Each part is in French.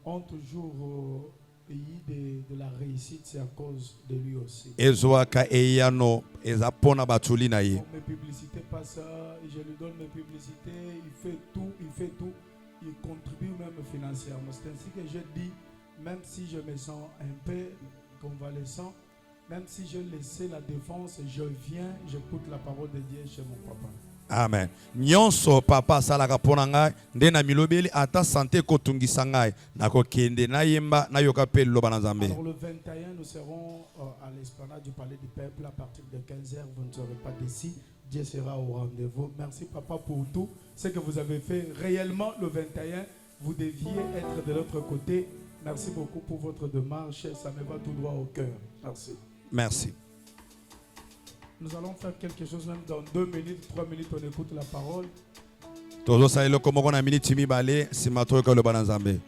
ont toujours eu de la réussite, c'est à cause de lui aussi. Mes publicités passent, je lui donne mes publicités, il fait tout, il contribue même financièrement. C'est ainsi que je dis, même si je me sens un peu convalescent, même si je laissais la défense, je viens, j'écoute la parole de Dieu chez mon papa. Amen. Nyonso papa salaka pona ngai nde na milobeli ata santé kotungisa ngai nakokende na yemba na yoka pe loba na Nzambe. Alors le 21 nous serons à l'esplanade du palais du peuple à partir de 15h, vous ne serez pas d'ici, Dieu sera au rendez-vous. Merci papa pour tout ce que vous avez fait réellement le 21, vous deviez être de l'autre côté. Merci beaucoup pour votre démarche, ça me va tout droit au cœur. Merci. Merci. Nous allons faire quelque chose même dans 2 minutes, 3 minutes, on écoute la parole. Tozo sailo komoko na minute mibale simato ka loba na Nzambe.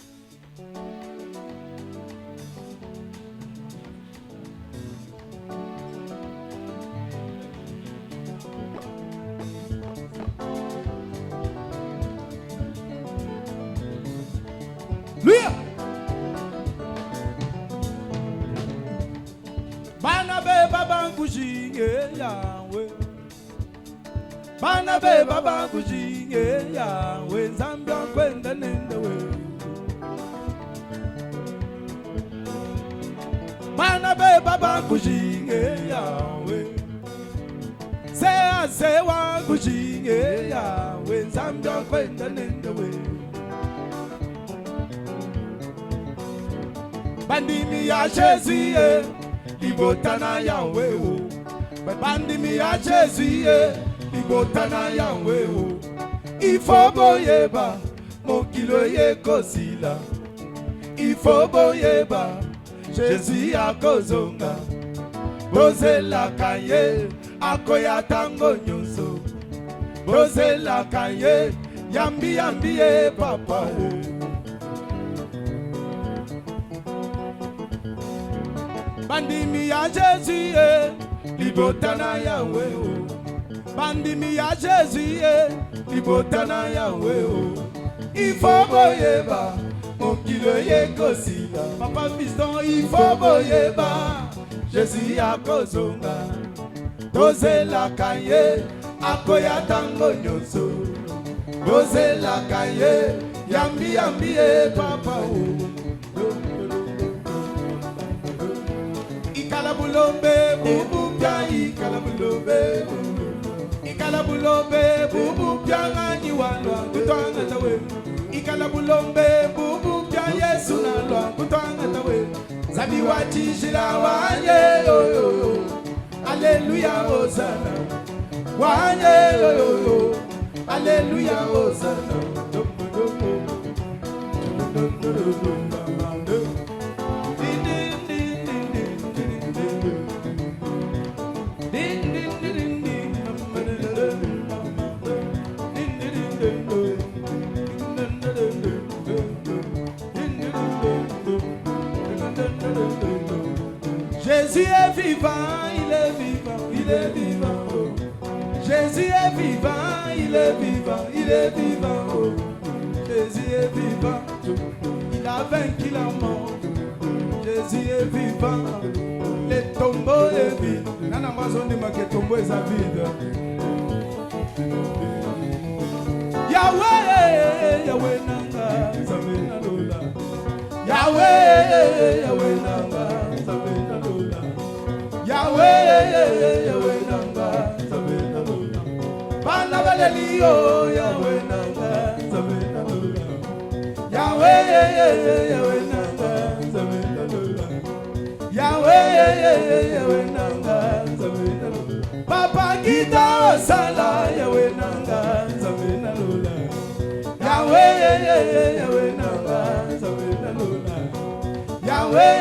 Bana be baba kujinge ya we Nzambe kwenda nenda we. Bana be baba kujinge ya we. Se wa kujinge ya we Nzambe kwenda nenda we. Bandimi ya Jésus libotana ya we o. Bandimi ya Jésus Ibotana yawe o Ifobo yeba Mokilo ye kosila Ifobo yeba Jésus akozonga Bozela kaye Akoya tango nyonso Bozela kaye Yambi ye papa o Bandimi ya Jésus Ibotana yawe o Bandimi ya Jésus libotana yawe o Ifobo yeba Mokilo ye kosila Papa fiston Ifobo yeba Jésus akozonga Tozela kaye Akoya tango nyonso Tozela kaye Yambi ye papa o Ikalabulombe bubu pya Ikalabulombe Ikalabulombe bubu pya ngani walwa kutwanga tawe Ikalabulombe bubu pya Yesu nalwa kutwanga tawe Zabi watishila wanye yo yo yo Alleluia Hosanna Wanye yo yo yo Alleluia Hosanna Jésus est vivant, il est vivant, il est vivant. Oh. Jésus est vivant, il est vivant, il est vivant. Oh. Jésus est vivant, il a vaincu la mort. Jésus est vivant, le tombeau est vide. Nana mazone ma que tombeau est vide. Yahweh, Yahweh nanga, Zamena lola. Yahweh, Yahweh nanga, Zamena lola. Yahweh, Yahweh nanga, Zamena lola. Bana balelio, Yahweh nanga, Zamena lola. Yahweh, Yahweh nanga, Zamena lola. Yahweh, Yahweh nanga, Zamena lola. Papa kita sala, Yahweh nanga, Zamena lola. Yahweh, Yahweh nanga, Zamena lola. Yahweh,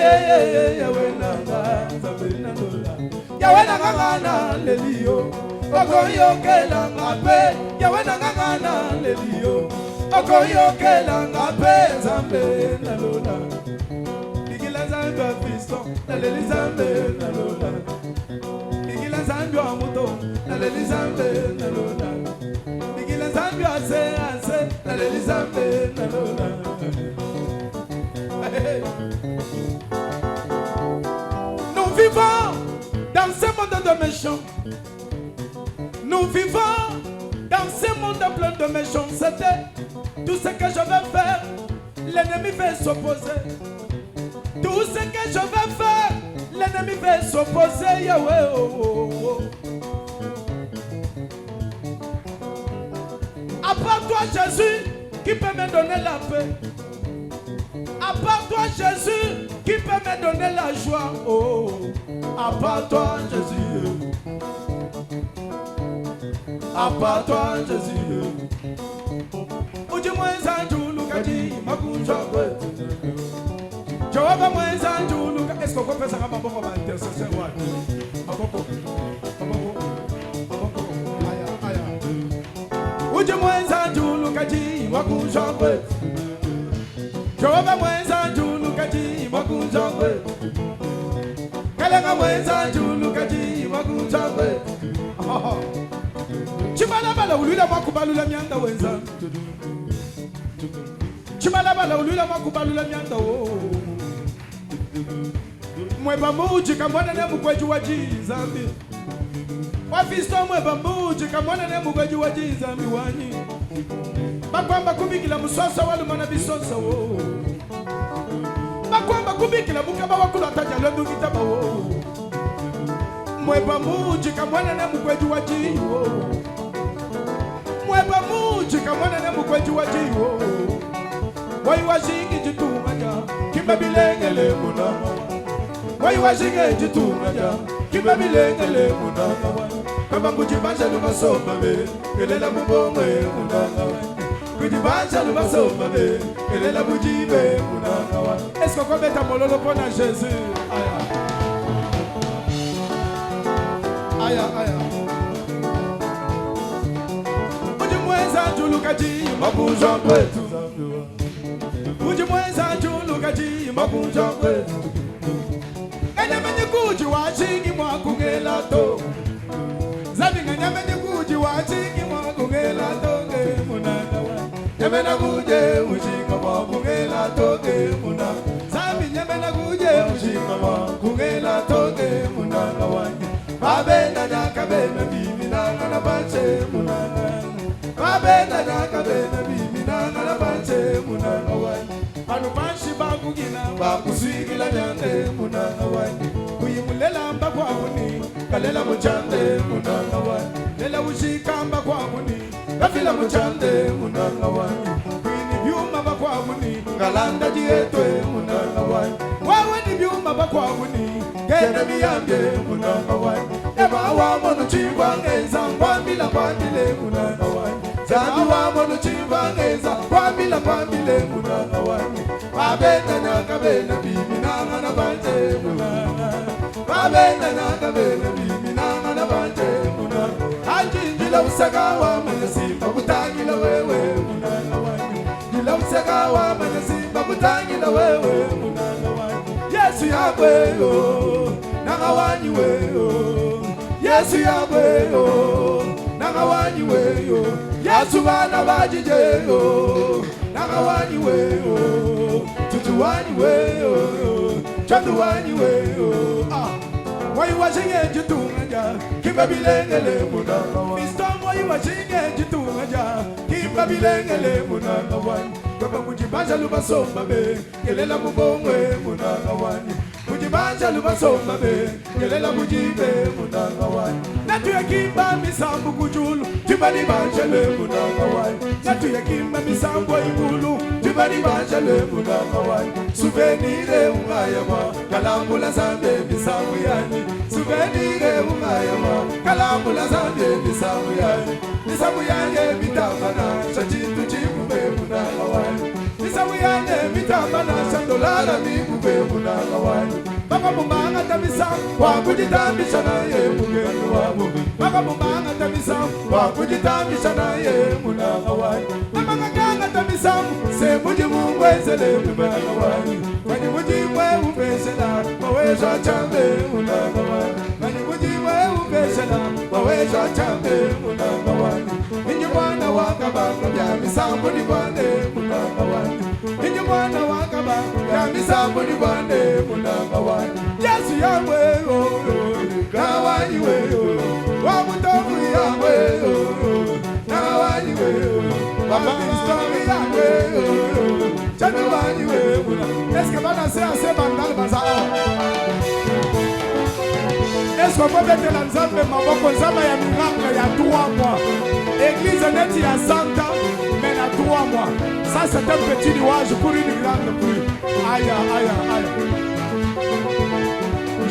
Yahweh nanga, Zamena lola. Yahweh nanga na lelio, okoyo kela ngape. Yahweh nanga na lelio, okoyo kela ngape. Zambe na lola, bigila zambe fiston, na leli zambe na lola. Bigila zambe amuto, na leli zambe na lola. Bigila zambe ase, na leli zambe na lola. Nous vivons dans ce monde de méchants. Nous vivons dans ce monde plein de méchanceté. Tout ce que je veux faire, l'ennemi va s'opposer. Tout ce que je veux faire, l'ennemi va s'opposer. Yahweh, oh, oh, oh. À part toi, Jésus, qui peut me donner la paix. À part toi, Jésus, qui peut me donner la joie. Oh, à part toi, Jésus. À part toi, Jésus. Uji mwenza njulukaji makunjwa kwetu. Jehova mwenza njuluka. Est-ce qu'on peut faire ça comme un intercesseur? Uji mwenza njulukaji makunjwa kwetu. Jehova mwenza njulukaji makunjwa kwetu. Kalenga mwenza njulukaji makunjwa kwetu. Chimalabala ulula makubalula myanda wenza. Chimalabala ulula makubalula myanda wo. Mweba muji kamwana ne mukweju wa Jizambi. Wafisto mweba muji kamwana ne mukweju wa Jizambi wanyi. Bakwamba kubikila muswasa walumana bisosa wo. Bakwamba kubikila mukaba wakula taja londo kitaba wo. Mweba muji kamwana ne mukweju wa Jiwo. Mweba muji kamwana ne mukweju wa Jiwo. Wai washingi jitumanya kibabilengele munama. Wai washingi jitumanya kibabilengele munama. Kama kujibanja lumasoma be kelela mubongwe munama. Kujibanja lumasoma be kelela mujibe munama. Est-ce qu'on peut mettre mololo pour Jésus? Aya aya. Uji mwenza njulukaji makunjwa kwetu. Uji mwenza njulukaji makunjwa kwetu. Nganyamenye kuji wachingi mwakungela to. Zabi nganyamenye kuji wachingi mwakungela to ke munana wa. Nyamena kuje ushinga mwakungela to ke munana. Zabi nyamena kuje ushinga mwakungela to ke munana wa. Babena nyaka bena bibi nanga na bache munana. Babena nyaka bena bibi nanga na bache munana wani. Anu banshi bakugina bakusigila nyande munana wani. Kuyimulela mba kwa muni kalela muchande munana wani. Lela ushikamba kwa muni kafila muchande munana wani. Kuyini byuma bakwa muni kalanda jietwe munana wani. Wawe ni byuma bakwa muni kene miyambye munana wani. Eba wa mono chibangeza kwambila kwambile munana wani. Zadu wa mono chibangeza kwambila kwambile munana wani. Babena nyaka bena bibi nanga na banje munana. Babena nyaka bena bibi nanga na banje munana. Ajinjila usaka wa manasiba kutangila wewe munana wani. Jila usaka wa manasiba kutangila wewe munana wani. Yesu yakwe yo nanga wani weyo. Yesu yaweyo nanga wani weyo. Yesu bana bajijeyo nanga wani weyo. Tutu wani weyo. Chandu wani weyo. Wai washinge jitunga kibabilengele munanga wani. Mistom wai washinge jitunga kibabilengele munanga wani. Baba mujibanja lubasomba be kelela mubongwe munanga wani. Mujibanja lubasomba be kelela mujibe munanga wani. Natu yakimba misambu kujulu tibani banjele munanga wani. Natu yakimba misambu ikulu tibani banjele munanga wani. Souvenire ungayama kalambula zambe misambu yani. Souvenire ungayama kalambula zambe misambu yani. Misambu yani mitamana chachitu chikube munanga wani. Misambu yani mitamana chandolara mikube munanga wani. Baka mumanga tamisa wakujitambisha naye mugendo wabo. Baka mumanga tamisa wakujitambisha naye munanga wani. Namanga kanga tamisa se muji mungwezele munanga wani. Kani muji mwe upesela maweza chambe munanga wani. Kani muji mwe upesela maweza chambe munanga wani. Ninyi mwana wakabanga bya misambo ni bwane munanga wani. Ninyi mwana wakabanga bya misambo ni bwane munanga wani Yesu yawe kawani wewe wa mutovu yawe kawani wewe baba story yawe chani wani wewe est-ce que bana se ase bandal bazao est-ce qu'on peut mettre la nzambe maboko nzambe ya miracle ya 3 mois église neti ya 100 ans mais na 3 mois ça c'est un petit nuage pour une grande pluie aïe aïe aïe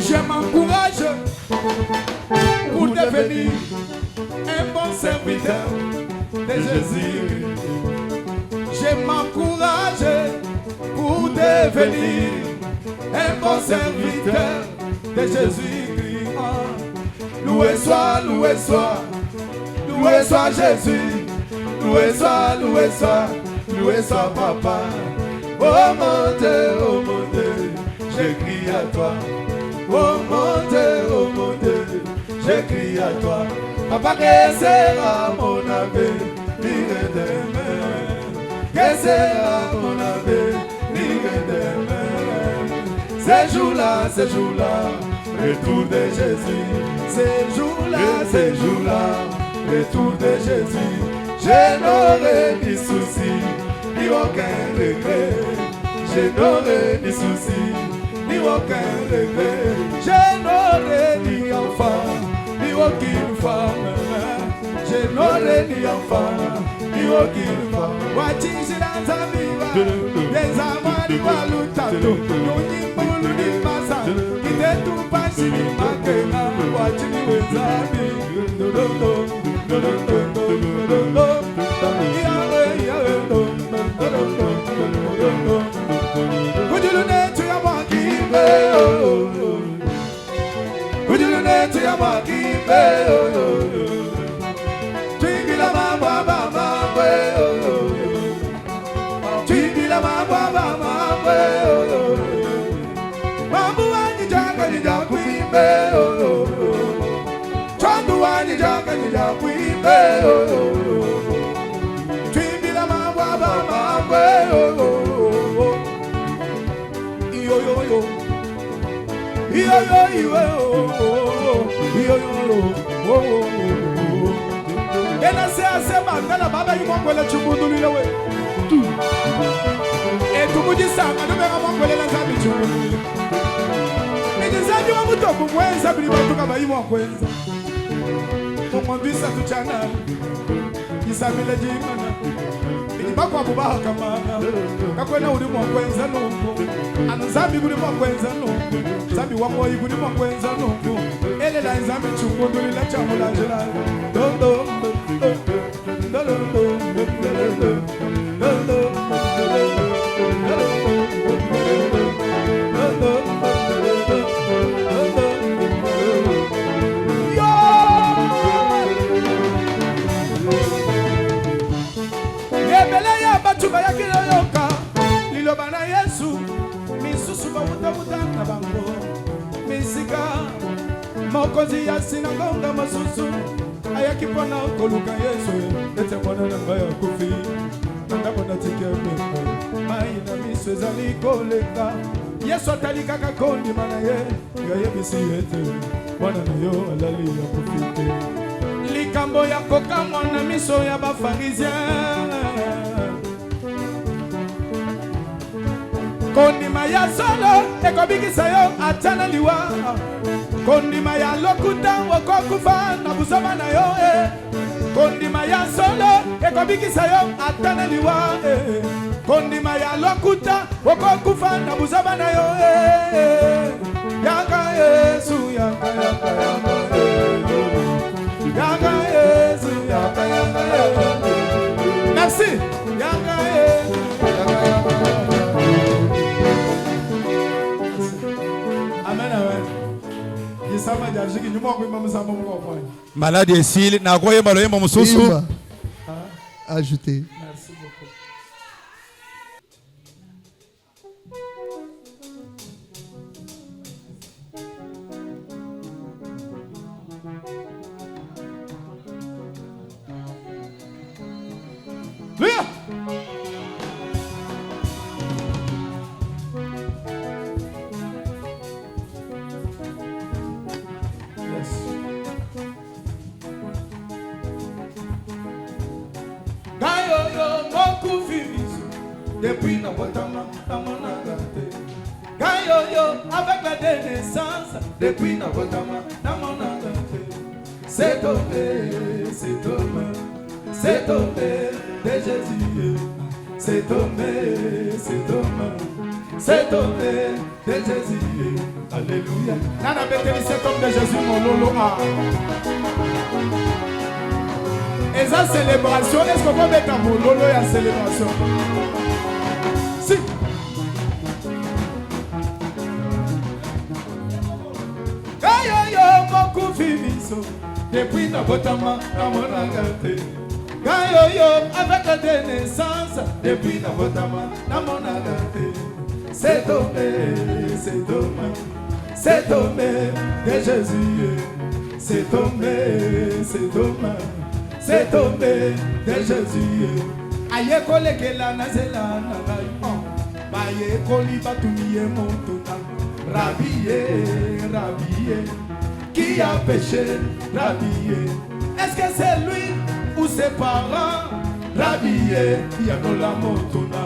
je m'encourage pour devenir un bon serviteur de Jésus. Je m'encourage pour devenir un bon serviteur de Jésus-Christ. Loué soit, loué soit, loué soit Jésus. Loué soit, loué soit, loué soit Papa. Oh mon Dieu, j'écris à toi. Oh mon Dieu, j'écris à toi. Papa, que sera mon avenir demain? Que sera mon avenir demain? Ces jours-là, retour de Jésus. Ces jours-là, retour de Jésus. Je n'aurai ni souci, ni aucun regret. Je n'aurai ni souci, ni aucun regret. Je n'aurai ni enfant, ni aucune femme. Je n'aurai ni enfant, ni aucune femme. Wachisi danzamiwa, dezamani walutato, nyunyimulu ni masa, kitetu pasi ni makena, wachini wezami, dododo, dododo, dododo, yawe, yawe, dododo, dododo. Kujulune tuya mwakibe, kujulune tuya mwakibe, twingila mamba mamba, twingila mamba mamba, mambu wani janga ni jakwimbe, chandu wani janga ni jakwimbe, twingila mamba mamba. Yo yo yo, yo yo yo, yo yo. Ena se asema ngala baba yimongwele chibundulu lewe. Etumujisanga nubeka mongwele la zambi chibundulu. Nijizaji wa mutoku mwenza bili batuka bayimu wakwenza. Mongwambisa tuchana, isamile jimana. Bakwa bubaha kamana kakwena uri mokwenza nungu anzambi guri mokwenza nungu zambi wamoyi guri mokwenza nungu elela nzambi chungunduli la chamula jela dondo Batuba ya kiloyoka liloba na Yesu misusu bamuta na bango misika mokozi ya sinagonga masusu ayaki pona koluka Yesu ete pona na ngaya kufi ndabona tikebe mai na miso ezali koleka Yesu atalika kakondi mana ye ngaye bisi ete pona na yo alali ya kufite likambo ya kokamwa na miso ya bafarisien kondima ya solo ekobikisa yo atana liwa kondima ya lokuta okokufa na busoma na yo kondima ya solo ekobikisa yo atana liwa kondima ya lokuta okokufa na busoma na yo yaka Yesu yaka yaka yaka yaka Yesu yaka yaka merci yaka Yesu yaka yaka. Malade esile na koyemba loyemba mususu ajouter. Merci beaucoup. depuis Nabotama, Namonagate. Gayoyo, avec la dénaissance, depuis Nabotama, Namonagate. C'est tombé de Jésus. C'est tombé de Jésus. Alléluia. Nana Béthélie, cet homme de Jésus, mon lolo. Et sa célébration, est-ce qu'on peut mettre mon lolo et la célébration? Si. Gayoyo, mon coup finisso. Depuis Nabotama, Namonagate. Gayoyo, avec la dénaissance. Depuis Nabotama, Namonagate. C'est tombé de Jésus. C'est tombé de Jésus. Aye kolekela na zela na gaïon. Baye koli batumiye montona. Rabie, qui a péché, Rabie. Est-ce que c'est lui ou ses parents? Rabie, qui a dans la montona.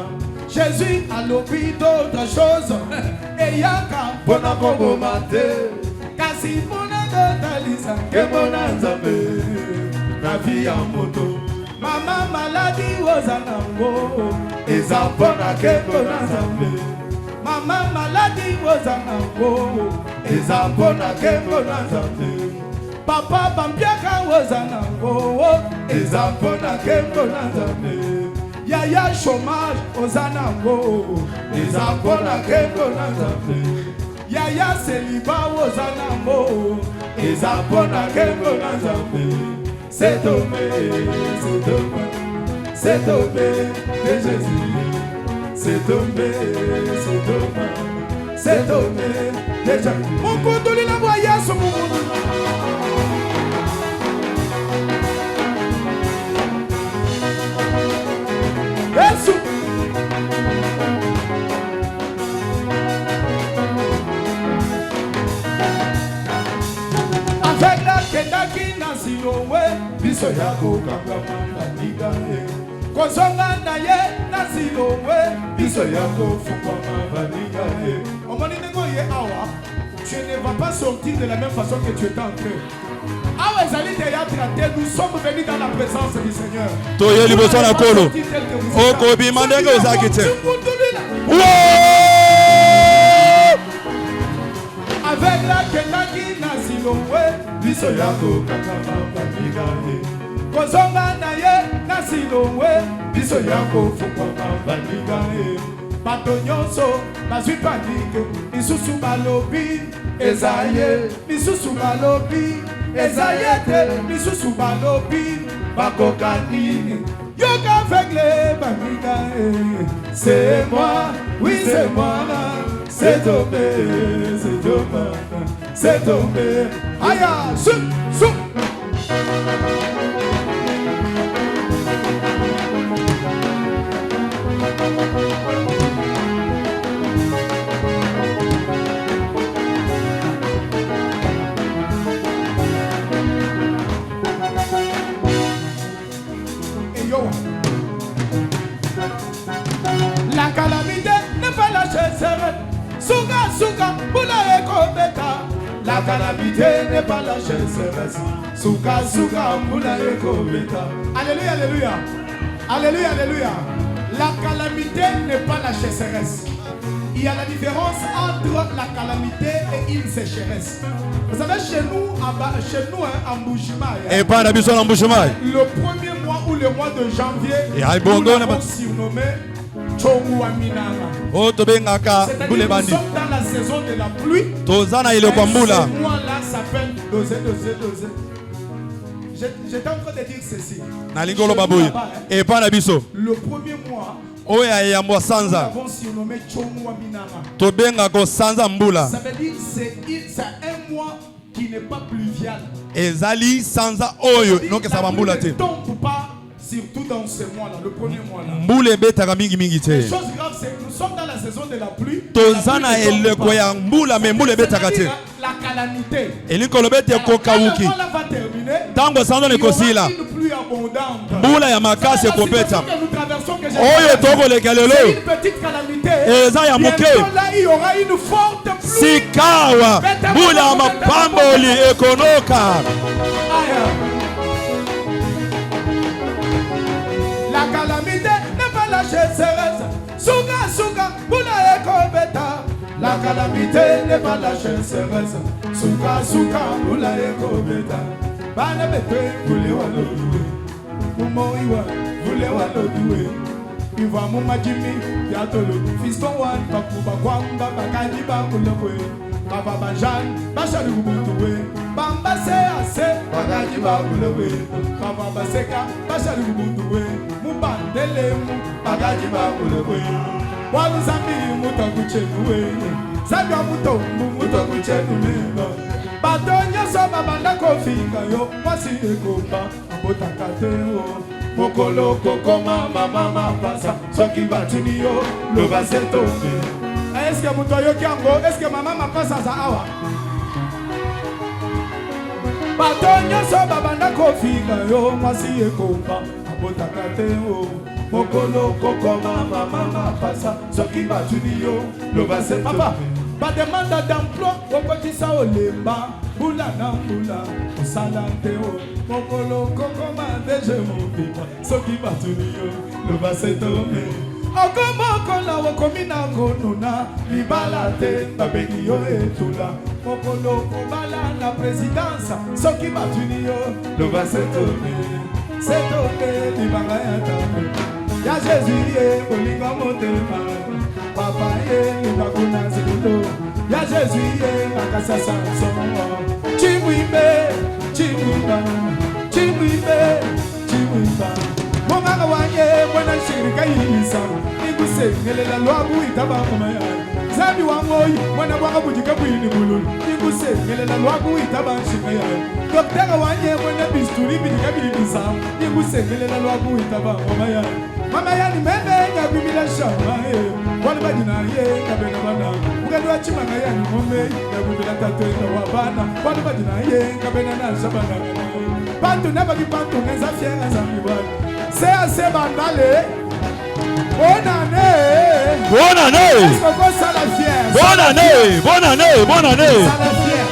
Jésus a l'oubli d'autres choses. Et yaka bona kombo mate. Kasi bona totalisa ke bona nzambe. La vie en moto. Mama maladi wozanango. Eza bona ke bona nzambe. Mama maladi wozanango. Eza bona ke bona nzambe. Papa bambiaka wozanango. Eza bona ke bona nzambe. Yaya chômage ozanango. Eza bona ke bona nzambe. Yaya célibat ozanango. Eza bona ke bona nzambe. C'est tombé de Jésus. C'est tombé de Jésus. Mon condole la voyage sur mon monde. Jésus. Avec la kendaki na silowe, biso yako kakamanga nigae. Kozonga na ye na silowe, biso yako fukwa nigae. Omoni nego ye awa, tu ne vas pas sortir de la même façon que tu étais entré. Awa ezali théâtre, nous sommes venus dans la présence du Seigneur. Toye liboso na kolo. Oko bimandenge ozakite. Avec la kendaki na silowe, biso yako kakamanga nigae. Kozonga na ye na silowe, biso yako fukwa nigae. Bato nyonso bazwi panike, misusu balobi ezaye, misusu balobi ezaye te, misusu balobi bakoka nini. Yoka aveugle banigae. C'est moi, oui c'est moi. C'est tombé, c'est tombé. Aïe, sou. Et yo, la calamité n'est pas la chaise. Souka, boula ekobeta. La calamité n'est pas la chaise. Souka, boula ekobeta. Alléluia. La calamité n'est pas la chasseresse. Il y a la différence entre la calamité et une sécheresse. Vous savez, chez nous, en Mbujimaï, le premier mois ou le mois de janvier, nous l'avons surnommé c'est-à-dire nous sommes dans la saison de la pluie. Ce mois-là s'appelle dosé. J'étais en train de dire ceci. Le premier mois, nous l'avons surnommé Chomwa Minama. Ça veut dire que c'est un mois qui n'est pas pluvial. Ne tombe pas. Surtout dans ce mois-là, le premier mois-là. Les choses graves, c'est que nous sommes dans la saison de la pluie. La calamité. Quand le mois-là va terminer, il y aura une pluie abondante. La situation que nous traversons, que que j'ai Oyo toko le c'est kalelo. une petite calamité. Eza ya moke. Bientôt là, il y aura une forte pluie. Sikawa. Bula mapamboli ekonoka. Aïe. La calamité n'est pas lâchée, Cérès. Souga, souga, boula ekobeta. La calamité n'est pas lâchée, Cérès. Souga, souga, boula ekobeta. Bana bete, boule walodoué. Moumoiwa, boule walodoué. Iva moumajimi, yatolo. Fiston wan, bakuba kwamba, bakadi bakulokwe. Baba bajan, bashadu kubutoué. Bamba se ase, bakadi bakulokwe. Baba baseka, bashadu kubutoué. Mubandele mu, bakadi bakulokwe. Walu zambi mutakuchenuwe. Zabia mutombu mutakuchenuwe. Batonya soba banda kofinga yo. Wasi ekoba, abotakateo. Mokolo kokoma mama pasa. Soki batuni yo, loba setofe. Est-ce que mutoyo kiango? Est-ce que mama pasa za awa? Batonya soba banda kofinga yo. Wasi ekoba, abotakateo. Mokolo kokoma mama pasa. Soki batuni yo, loba setofe. Pas demande d'emploi, au petit ça au lemba, boula na boula, au salanteo, mokolo kokoma deje mopipa, soki batunio, le bassin tomé. Okomoko la wakomina konuna, libalate, babegio etula, mokolo kobala la présidence, soki batunio, le bassin tomé. C'est tomé, libangayata. Ya Jésus, olinga motema. Papa ye bakuna zelo ya Jésus ye akasasa somo chimwibe chimwiba mama wanye mwana shirika yisa iguse ngelela lwabu itaba kumaya zabi wangoyi mwana bwanga bujika bwini bululu iguse ngelela lwabu itaba shimaya doktora wanye mwana bisturi bidika bidisa iguse ngelela lwabu itaba kumaya mama yani meme nyabimila shama wale badina ye kabena bana ukadwa chimanga yani ngome yabubila tatwe wabana wale badina ye kabena na shabana bantu nabaki bantu ngenza fiera za mibali c'est assez bandale bonne année Bonne année. est-ce qu'on peut ça la fière Bonne année. Bonne année. Bonne année. ça la fière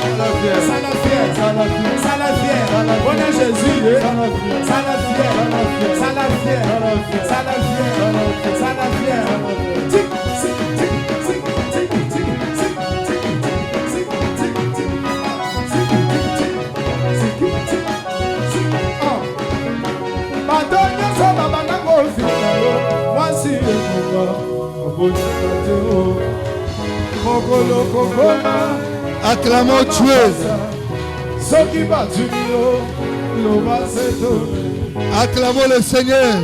bonne année Jésus ça la fière Acclamons Dieu. Acclamons le Seigneur.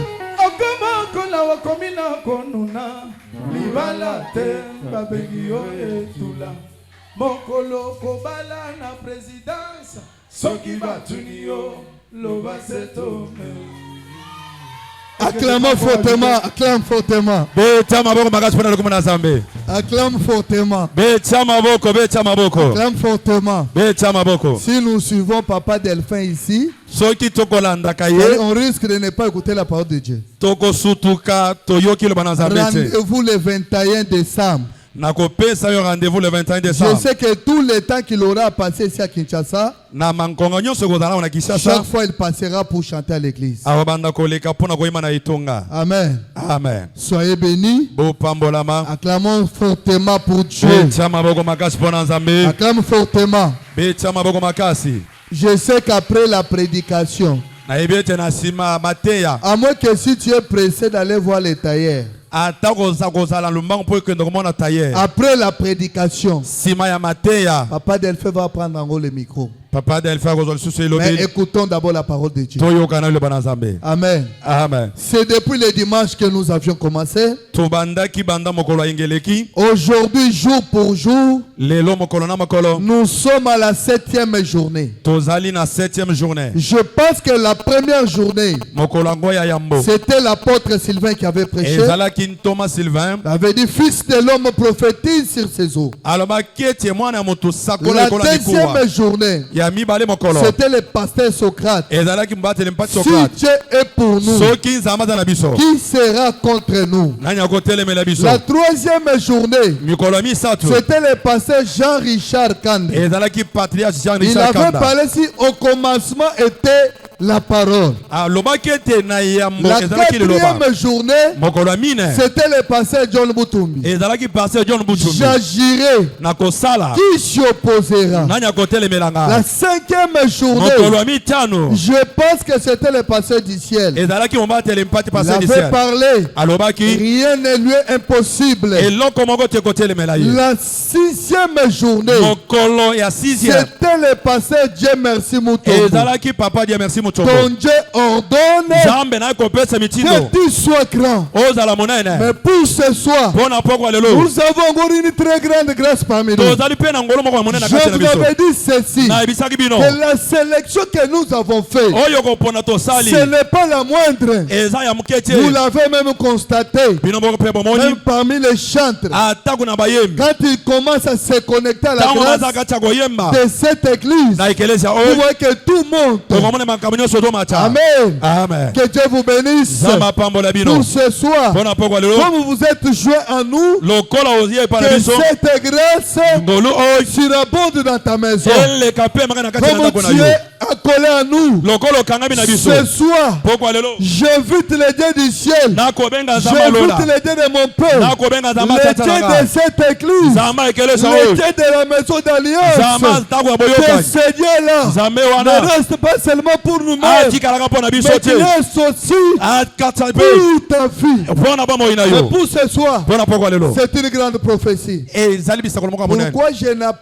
Mokolo kobala na présidence soki batunio loba setome. Acclamons fortement, acclame fortement. Beta maboko makasi pona lokomona Nzambe. Acclame fortement. Beta maboko, beta maboko. Acclame fortement. Beta maboko. Si nous suivons Papa Delphin ici, Soki tokolanda kaye, on risque de ne pas écouter la parole de Dieu. toko sutuka toyoki lo bana Nzambe. Rendez-vous le 21 décembre. Nakopesa yo rendez-vous le 21 Je décembre. sais que tout le temps qu'il aura passé ici à Kinshasa, Na mankongo nyonso kozala na Kinshasa. chaque fois il passera pour chanter à l'église. Abanda koleka pona koyima na itonga. Amen. Amen. Soyez bénis. Bo pambolama. Acclamons fortement pour Dieu. Beta maboko makasi pona Nzambe. Acclame fortement. Beta maboko makasi. Je sais qu'après la prédication, Na ebete na sima mateya. à moins que si tu es pressé d'aller voir les tailleurs, Ata kozala lumbango po ekende komona tailleur. après la prédication, Sima ya mateya. Papa Delphin va prendre en haut le micro. Papa Delphin kozala lisusu Mais elobeli. écoutons d'abord la parole de Dieu. Toyokana le bana Nzambe. Amen. Amen. C'est depuis le dimanche que nous avions commencé. Tobandaki banda mokolo yengeleki. Aujourd'hui, jour pour jour, Lelo mokolo na mokolo. nous sommes à la 7e journée. Tozali na 7e journée. Je pense que la première journée, Mokolo yango ya yambo. c'était l'apôtre Sylvain qui avait prêché. Ezalaki Thomas Sylvain. Il avait dit, fils de l'homme prophétise sur ses eaux. Aloba kete mwana moto sakola La kola dikuwa. deuxième journée, ya mibale mokolo c'était le pasteur Socrate. ezalaki mbateli mpati Si Socrate Dieu est pour nous, soki nzambe aza na biso qui sera contre nous? nani akotelemela biso La troisième journée, mikolo ya misato c'était le pasteur Jean-Richard Kande. ezalaki patriarche Jean Il Richard avait Kanda parlé si au commencement était la parole. alobaki ete na yambo La ezalaki liloba quatrième journée, mokolo ya mine c'était le pasteur John Boutumbi. ezalaki pasteur John Butumbi J'agirai. na kosala Qui s'y opposera? nani akotelemela La nga cinquième mokolo journée, ya mitano je pense que c'était le pasteur du ciel. ezalaki mobateli mpati Il pasteur avait disiel parlé. alobaki Rien ne lui est impossible. eloko moko te kotelemela ye La sixième journée, mokolo ya 6e c'était le pasteur Dieu merci Moutombo. ezalaki papa dia merci mutombo Ton Dieu ordonne nzambe naye kopesa mitindo que tu sois grand. ozala monene Mais pour ce soir, mpo na pokwa lelo nous avons encore une très grande grâce parmi nous. tozali mpe na ngolo moko ya monene na Je kati na vous biso avais dit ceci, nayebisaki bino que la sélection que nous avons faite, oyo kopona tosali ce n'est pas la moindre. eza ya moke te Vous l'avez même constaté, bino moko mpe bomoni même parmi les chantres. atako na bayembi Quand ils commencent à se connecter à la ntango baza grâce kati ya koyemba de cette église, na ekelesi ya vous oyo voyez que tout monte. tokomona makambo nyonso tomata Amen. amen Que Dieu vous bénisse. nzambe apambola bino Pour ce soir, mpo na pokwa lelo comme vous êtes joints en nous, lokola ozi epa na que biso cette grâce ngolu oyo surabonde dans ta maison. eleka mpe maka na kati ya Comme ndako na tu yo es accolé à nous, lokola okangami na biso ce soir, pokwa lelo j'invite les dieux du ciel, nakobenga nzambe j'invite alola les dieux de mon père, nakobenga nzambe les atata na dieux nga de cette église, nzambe ayekelesa les oyo dieux de la maison nzambe d'alliance. ntango ya Que boyokani ce Dieu-là nzambe ne wana reste pas seulement pour nous-mêmes, atikalaka mpo na biso mais te qu'il reste aussi akata mpe pour ta vie. mpo na bomoi na Et yo pour ce soir, mpo na pokwa lelo c'est une grande prophétie. ezali bisakolo moko ya monene Pourquoi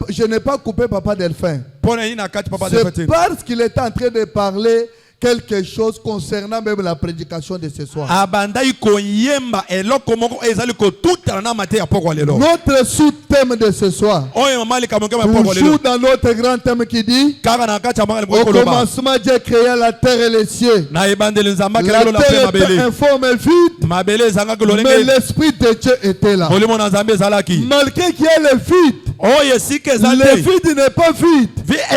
je n'ai pas coupé Papa Delphin? mpo na nini na kati papa defa te C'est parce qu'il était en train de parler quelque chose concernant même la prédication de ce soir. abandaki koyemba eloko moko ezali kotutana na mate ya pokwa lelo Notre sous-thème de ce soir, oyo mama likambo ya pokwa lelo toujours dans notre grand thème qui dit, kaka na kati ya manga au liboki koloba commencement Dieu créa la terre et les cieux. na ebandeli nzambe La akelelo na mpe terre était mabele informe et vide, mabele ezangaki mais lolenge l'esprit de Dieu était là. molimo na nzambe ezalaki Malgré qu'il y ait le vide, oyo esika eza le te vide n'est pas vide.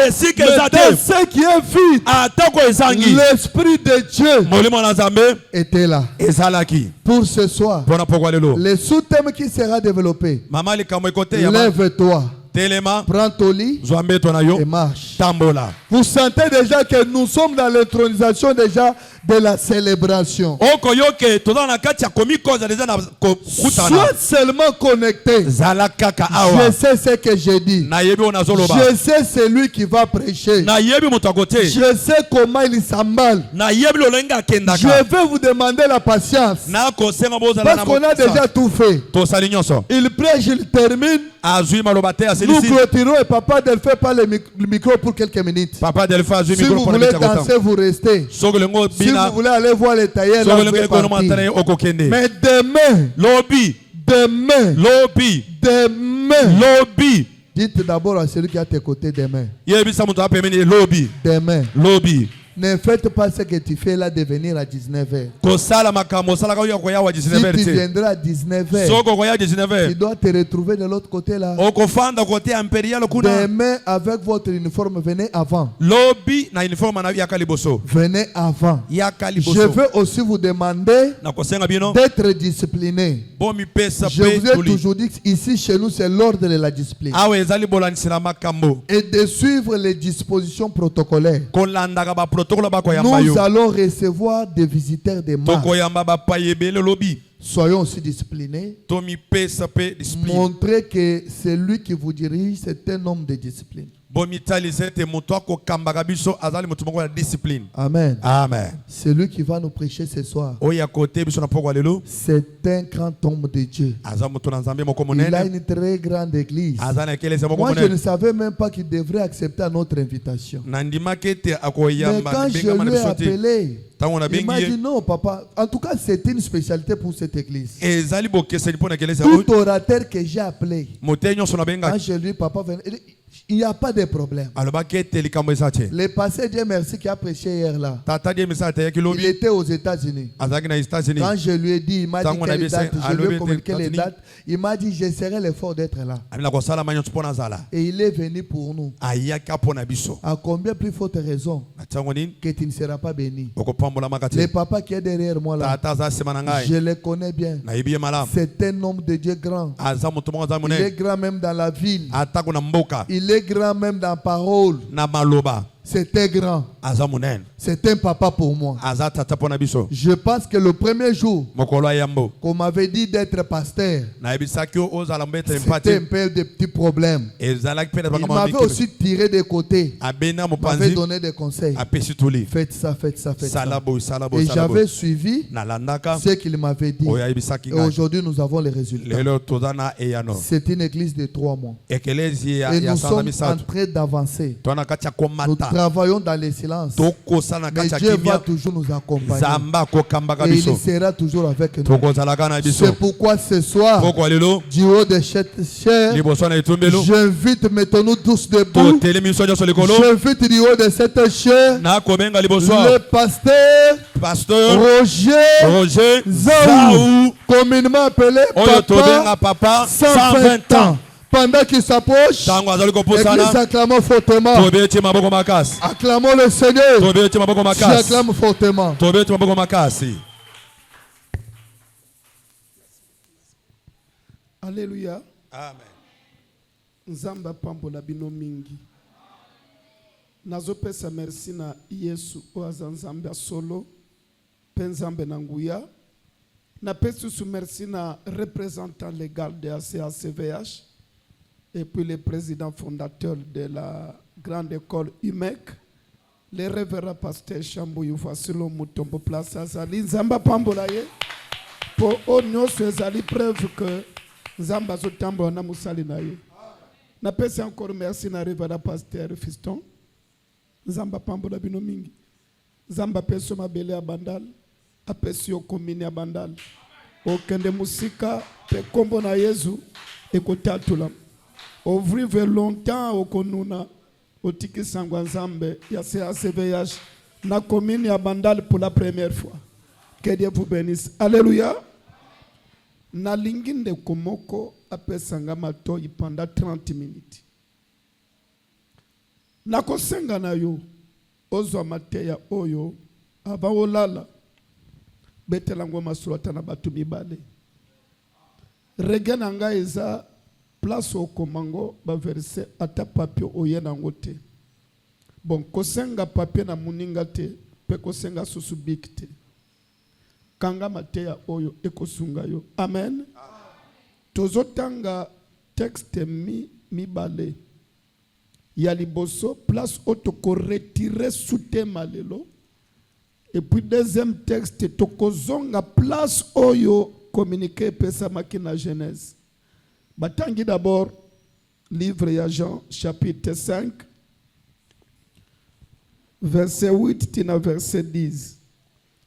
esika Mais eza dans te ce qui est vide, atako ezangi l'esprit de Dieu molimo na nzambe était là. ezalaki Pour ce soir, mpo na pokwa lelo le sous-thème qui sera développé, mama likambo ekoteya lève-toi, telema prends ton lit zwa mbeto na yo et marche. tambola Vous sentez déjà que nous sommes dans l'intronisation déjà de la célébration. okoyoke toza na kati ya komikoza deja na kokutana Sois seulement connecté. zala kaka Je awa sais ce que j'ai dit. nayebi oyo nazoloba Je sais celui qui va prêcher. nayebi moto akote Je sais comment il s'emballe. nayebi lolenge Je akendaka vais vous demander la patience. nakosenga bozala Parce qu'on a déjà tout fait. tosali nyonso Il prêche, il termine. azwi maloba te Nous asilisi clôturons et papa ne fait pas le micro pour quelques minutes. papa delfa azwi Si mikro vous mpona voulez biti ya danser, vous restez. soki olingo Si bina vous voulez aller voir les tailleurs, là, soki vous olingo pouvez ekonomata na ye partir. okokende Mais demain, lobi lobi dites d'abord à celui qui est à tes côtés demain. yebisa moto apemeni lobi Demain. Ne faites pas ce que tu fais là de venir à 19h. kosala makambo osalaka oyo koyawa Si 19h tu te viendras à 19h, soki okoya tu 19h dois te retrouver de l'autre côté là. okofanda kote ya imperial kuna Demain, avec votre uniforme, venez avant. lobi na uniforme na yaka liboso Venez avant. yaka Je liboso veux aussi vous demander nakosenga bino d'être discipliné. bomipesa Je mpe vous ai toli toujours dit qu'ici, chez nous, c'est l'ordre de la discipline. awa ezali bolandisi na makambo Et de suivre les dispositions protocolaires. kolandaka baprotokolo bakoyamba Nous yo allons recevoir des visiteurs de marque. tokoyamba bapai ebele lobi Soyons aussi disciplinés. tomipesa mpe discipline Montrez que celui qui vous dirige, c'est un homme de discipline. bomitalisa ete moto akokambaka biso azali moto moko ya discipline Amen. amen Celui qui va nous prêcher ce soir, oyo akote biso na pokwa lelo c'est un grand homme de Dieu. aza moto na nzambe moko Il a monene une très grande église. aza na ekelesa moko Moi, je ne monene savais même pas qu'il devrait accepter notre invitation. nandimaki ete Mais akoyamba quand je bengama na lui ai biso te appelé, ntango il m'a nabengi dit ye non, papa. En tout cas, c'est une spécialité pour cette église. ezali bokeseni mpo na ekelesa oyo Tout orateur que j'ai appelé, moto nyonso quand nabengaki je lui dis, papa, venez, il dit, Il n'y a pas de problème. alobaki te likambo eza te. Le pasteur Dieu merci qui a prêché hier là. Tata die misala te Il kilobi était aux États-Unis. azalaki na États-Unis. Quand je lui ai dit, il m'a dit Tango quelle na date, bese, je lui ai alobi communiqué les États-Unis. dates. Il m'a dit, je serai l'effort d'être là. Amina kosala manyo mpo nazala. Et il est venu pour nous. Ayaki mpo na biso. À combien plus forte raison Na ntango nini que tu ne seras pas béni. okopambolama te. Le papa qui est derrière moi là, Tata aza nsima na ngai je le connais bien. nayebi ye malamu. C'est un homme de Dieu grand. Aza moto moko aza Il est monene grand même dans la ville. atako na mboka Il est grand même dans la parole. na maloba C'était grand. aza monene C'est un papa pour moi. aza tata mpo na biso. Je pense que le premier jour mokolo ya yambo qu'on m'avait dit d'être pasteur, nayebisaki yo ozala mbetele c'était mpate un peu de petits problèmes. ezalaki mpe na Il bangama m'avait aussi tiré de côté. abena Il m'avait mopanzi donné des conseils. apesi toli Faites ça, faites ça, faites ça. sala boye sala boye Et sala j'avais boye suivi nalandaka ce qu'il m'avait dit. oyo ayebisaki Et ngai. aujourd'hui, nous avons les résultats. lelo toza na eyano C'est une église de 3 mois. ekelezi ya Et nous sanza sommes en misato train d'avancer. toza na kati ya Nous komata travaillons dans le silence. tokosala na Mais kati ya Dieu va kimia toujours nous accompagner. nzambe akokambaka Et il biso sera toujours avec nous. tokozalaka na biso. C'est pourquoi ce soir, pokwa lelo du haut de cette chair, liboso na etumbelo j'invite, mettons-nous tous debout. totelemi biso nyonso likolo J'invite du haut de cette chair nakobenga liboso le pasteur pasteur Roger Roger Zaou, Zaou communément appelé oyo tobenga Papa, papa 120 ans. Pendant qu'il s'approche, ntango azali Église, kopusana acclamons fortement. tobeti maboko makasi Acclamons le Seigneur. tobeti maboko makasi J'acclame fortement. tobeti maboko makasi. Alléluia. Amen. Nzamba pambola bino mingi. Nazopesa merci na Yesu oaza nzambe ya solo. Pe nzambe na nguya. Na pesi sous merci na représentant légal de ACACVH. Et puis le président fondateur de la grande école UMEC. Le révérend pasteur Chambou Youfasilo Mutombo Place Azali. Nzamba pambola ye. Pour onyo ezali preuve que Nzamba zotambo na musali na ye. Na pesi encore merci na révérend pasteur Fiston. Nzamba pambola bino mingi. Nzamba peso mabele ya bandal. Apesi yo komini ya bandal. Okende musika pe kombo na Yesu ekotatula. Ovrive longtemps okonuna otiki sangwa Nzambe ya CACVH na komini ya bandal pour la première fois. Que Dieu vous bénisse. Alléluia. Na linginde komoko apesanga matoi pendant 30 minutes. Na kosenga na yo ozwa mateya oyo aba olala betelango masulata na batu mibale. Rege na nga eza place okomango ba verset ata papier oyena ngote. Bon kosenga papier na muninga te pe kosenga susu bikte. Kanga mateya oyo ekosunga yo. Amen. Tozotanga texte mibale. Ya liboso place otoko retirer soute malelo. Et puis deuxième texte tokozonga place oyo communiquer pesa makina Genèse. Batangi d'abord livre ya Jean chapitre 5 verset 8 tina verset 10.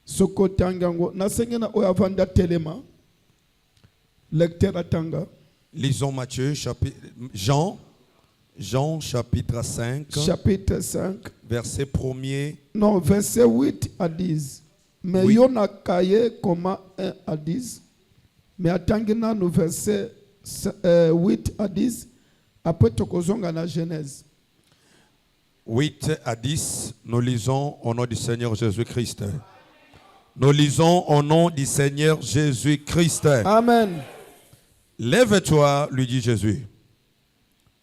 Soko tangango nasengena oyo avanda telema. Lecteur atanga. Lisons Matthieu chapitre Jean chapitre 5 chapitre 5 verset 1er. Non, verset 8 à 10. Mais Oui. yon a caillé comme 1 à 10. Mais attendez nous verset 8 à 10. Après tokozonga na Genèse. 8 à 10, nous lisons au nom du Seigneur Jésus-Christ. Nous lisons au nom du Seigneur Jésus-Christ. Amen. Lève-toi, lui dit Jésus.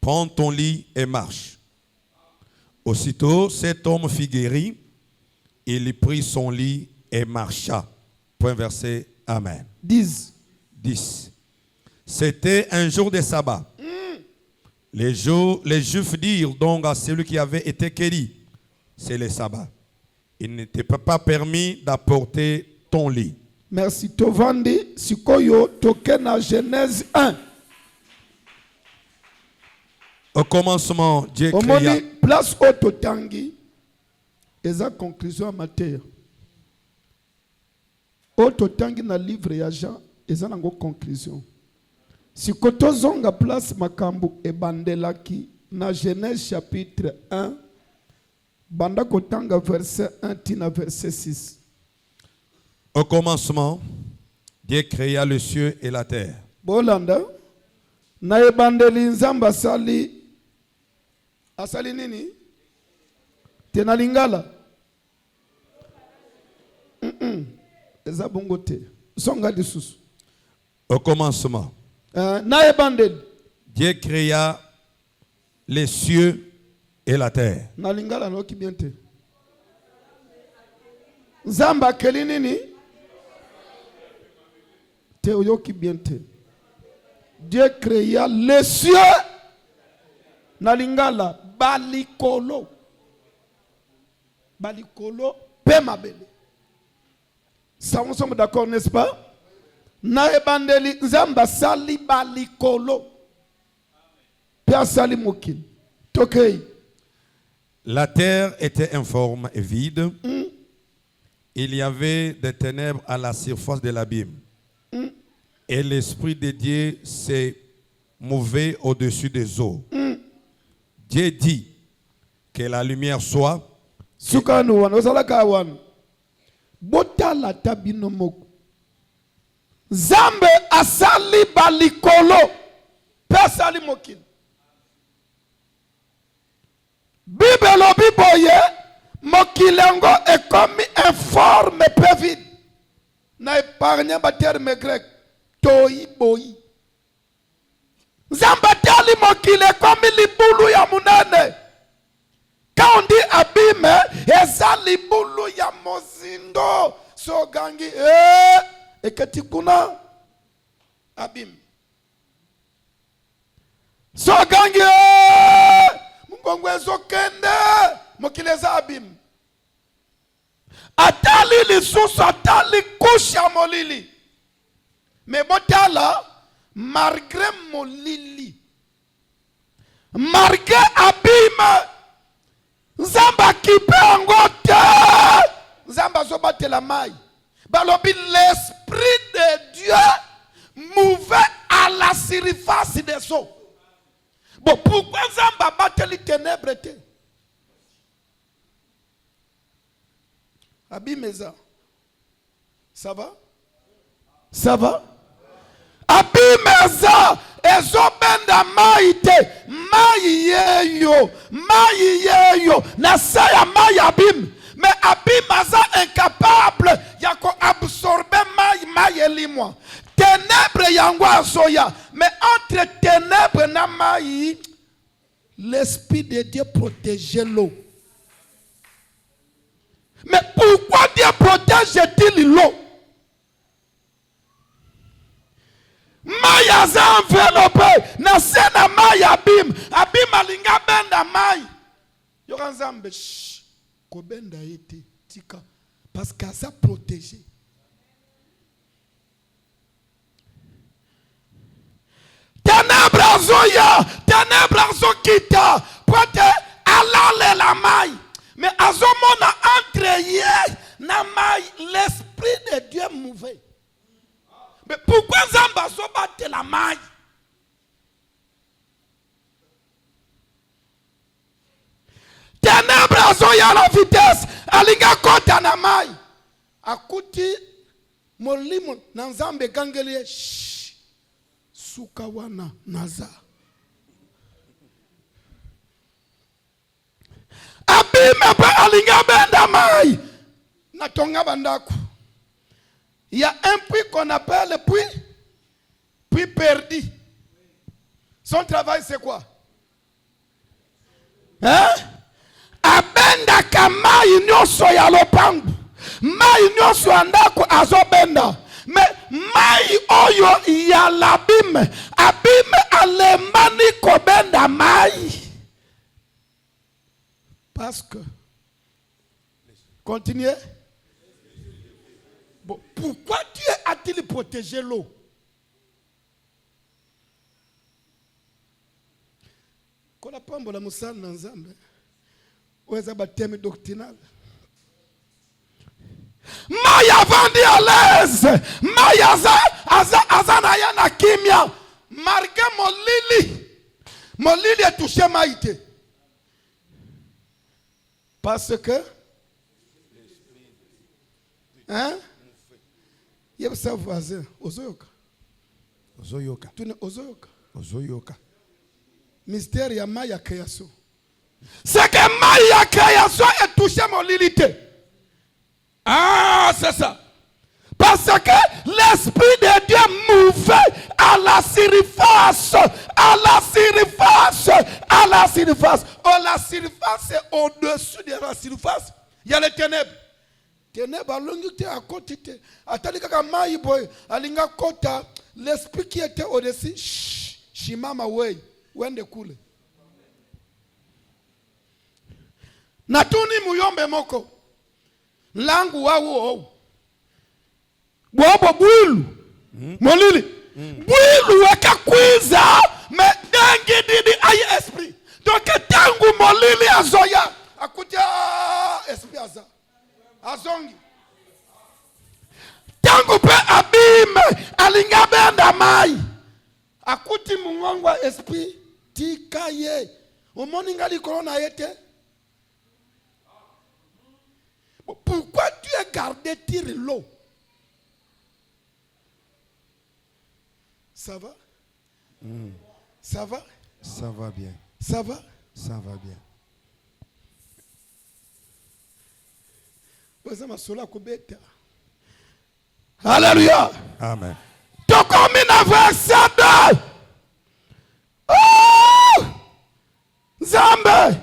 Prends ton lit et marche. Aussitôt, cet homme fut guéri. Il prit son lit et marcha. Point versé. Amen. 10. 10. C'était un jour de sabbat. Les Juifs dirent donc à celui qui avait été guéri, c'est le sabbat. Il ne t'est pas permis d'apporter ton lit. Merci. Tovandi sikoyo tokena Genèse 1. Au commencement, Dieu créa. Omoni place ototangi. Eza conclusion à Matthieu. Ototangi na livre ya Jean. Eza nango conclusion. Si koto zonga place makambu ebandelaki na Genèse chapitre 1, banda kotanga verset 1 tina verset 6. Au commencement, Dieu créa le ciel et la terre. Bolanda, na ebandeli nzamba asali nini? Tena lingala. Eza bongo te. Songa lisusu. Au commencement, Na ebandeli. Dieu créa les cieux et la terre. Na lingala noki bien te. Nzamba keli nini? Te oyoki bien te. Dieu créa les cieux. Na lingala balikolo. Balikolo pe mabele. Ça, nous sommes d'accord, n'est-ce pas? Na ebandeli nzamba sali balikolo. Pe sali mokil. Tokei. La terre était informe et vide. Il y avait des ténèbres à la surface de l'abîme. Et l'Esprit de Dieu s'est mouvait au-dessus des eaux. Dieu dit que la lumière soit. Sukanu wan osalaka wan. Botala tabino moko. Zambe asali balikolo. Pesali mokil. Bibelo biboye. Mokilengo est comme informe peu vide. Na épargne ba terme grec. Toi boyi. Zambatali mokile comme libulu ya munane. Quand on dit abîme, eza libulu ya mozindo. So gangi eketikuna abîme. So gangi mungongo ezo kende mokile za abîme. Atali lisusu atali kusha molili. Mais botala malgré molili, malgré abîme, Zamba kipe angote, Zamba zobate la maille. Balobi l'esprit de Dieu mouvait à la surface des eaux. Bon, pourquoi Zamba batte les ténèbres? Abîme ça va? Ça va? Abimeza ezobenda maite mayi yeyo na saya mayi abim, mais abimeza incapable ya ko absorber mayi elimwa ténèbres yango azoya, mais entre ténèbres na mayi l'esprit de Dieu protégeait l'eau. Mais pourquoi Dieu protège-t-il l'eau? Maya za enveloppé na sena maya abim alinga benda mai yoka nzambe ko benda ete tika parce que ça protégé. Ténèbres azo kita pote alale la mai, mais azomona entre ye na mai l'esprit de Dieu mouvait. Mais pourquoi Zamba sobatte la maille? Ténèbres azoya la vitesse, alinga kota na maille. Akuti molimo na Nzambe gangelie sukawana naza. Abime pa alinga benda maille. Na tonga bandaku. Il y a un puits qu'on appelle le puits perdu. Son travail c'est quoi? Hein? Abenda kamai nyoso ya lopangu. Mai nyoso andako azobenda. Mais mai oyo ya labime. Abime alemani kobenda mai. Parce que continuez. Bon, pourquoi Dieu a-t-il protégé l'eau? Quand on a pas la moussane dans Nzambe, où est-ce que thème doctrinal? Maya vandi à l'aise, Maya azanaya na kimia, marga molili, molili etouché maïté. Parce que hein? Il y a ça voisin, ozoyoka. Ozoyoka. Tu ne ozoyoka. Ozoyoka. Mystère ya maya création. C'est que maya création est touché molili te. Ah, c'est ça. Parce que l'Esprit de Dieu mouvait à la surface, à la surface, à la surface. Oh, la surface, c'est au-dessus de la surface. Il y a les ténèbres. Ténèbres, à à côté. Alinga kota, l'Esprit qui était au-dessus, shimama way, wende kule. Natuni muyombe moko. Langu wawo. Bobo bwilu. Molili. Bwilu weka kwiza. Me dengi didi ayi esprit. Donc tangu molili azoya. Akutia esprit aza. Azongi. Tangu pe abime. Alinga benda mai. Akuti mungongwa esprit. Tika ye. Umoni ngali korona yete. Pourquoi tu es gardé tire l'eau? Ça va? Ça va? Ça va bien. Ça va? Ça va bien. Alléluia. Amen. Donc comme une verset 2. Oh! Zambe.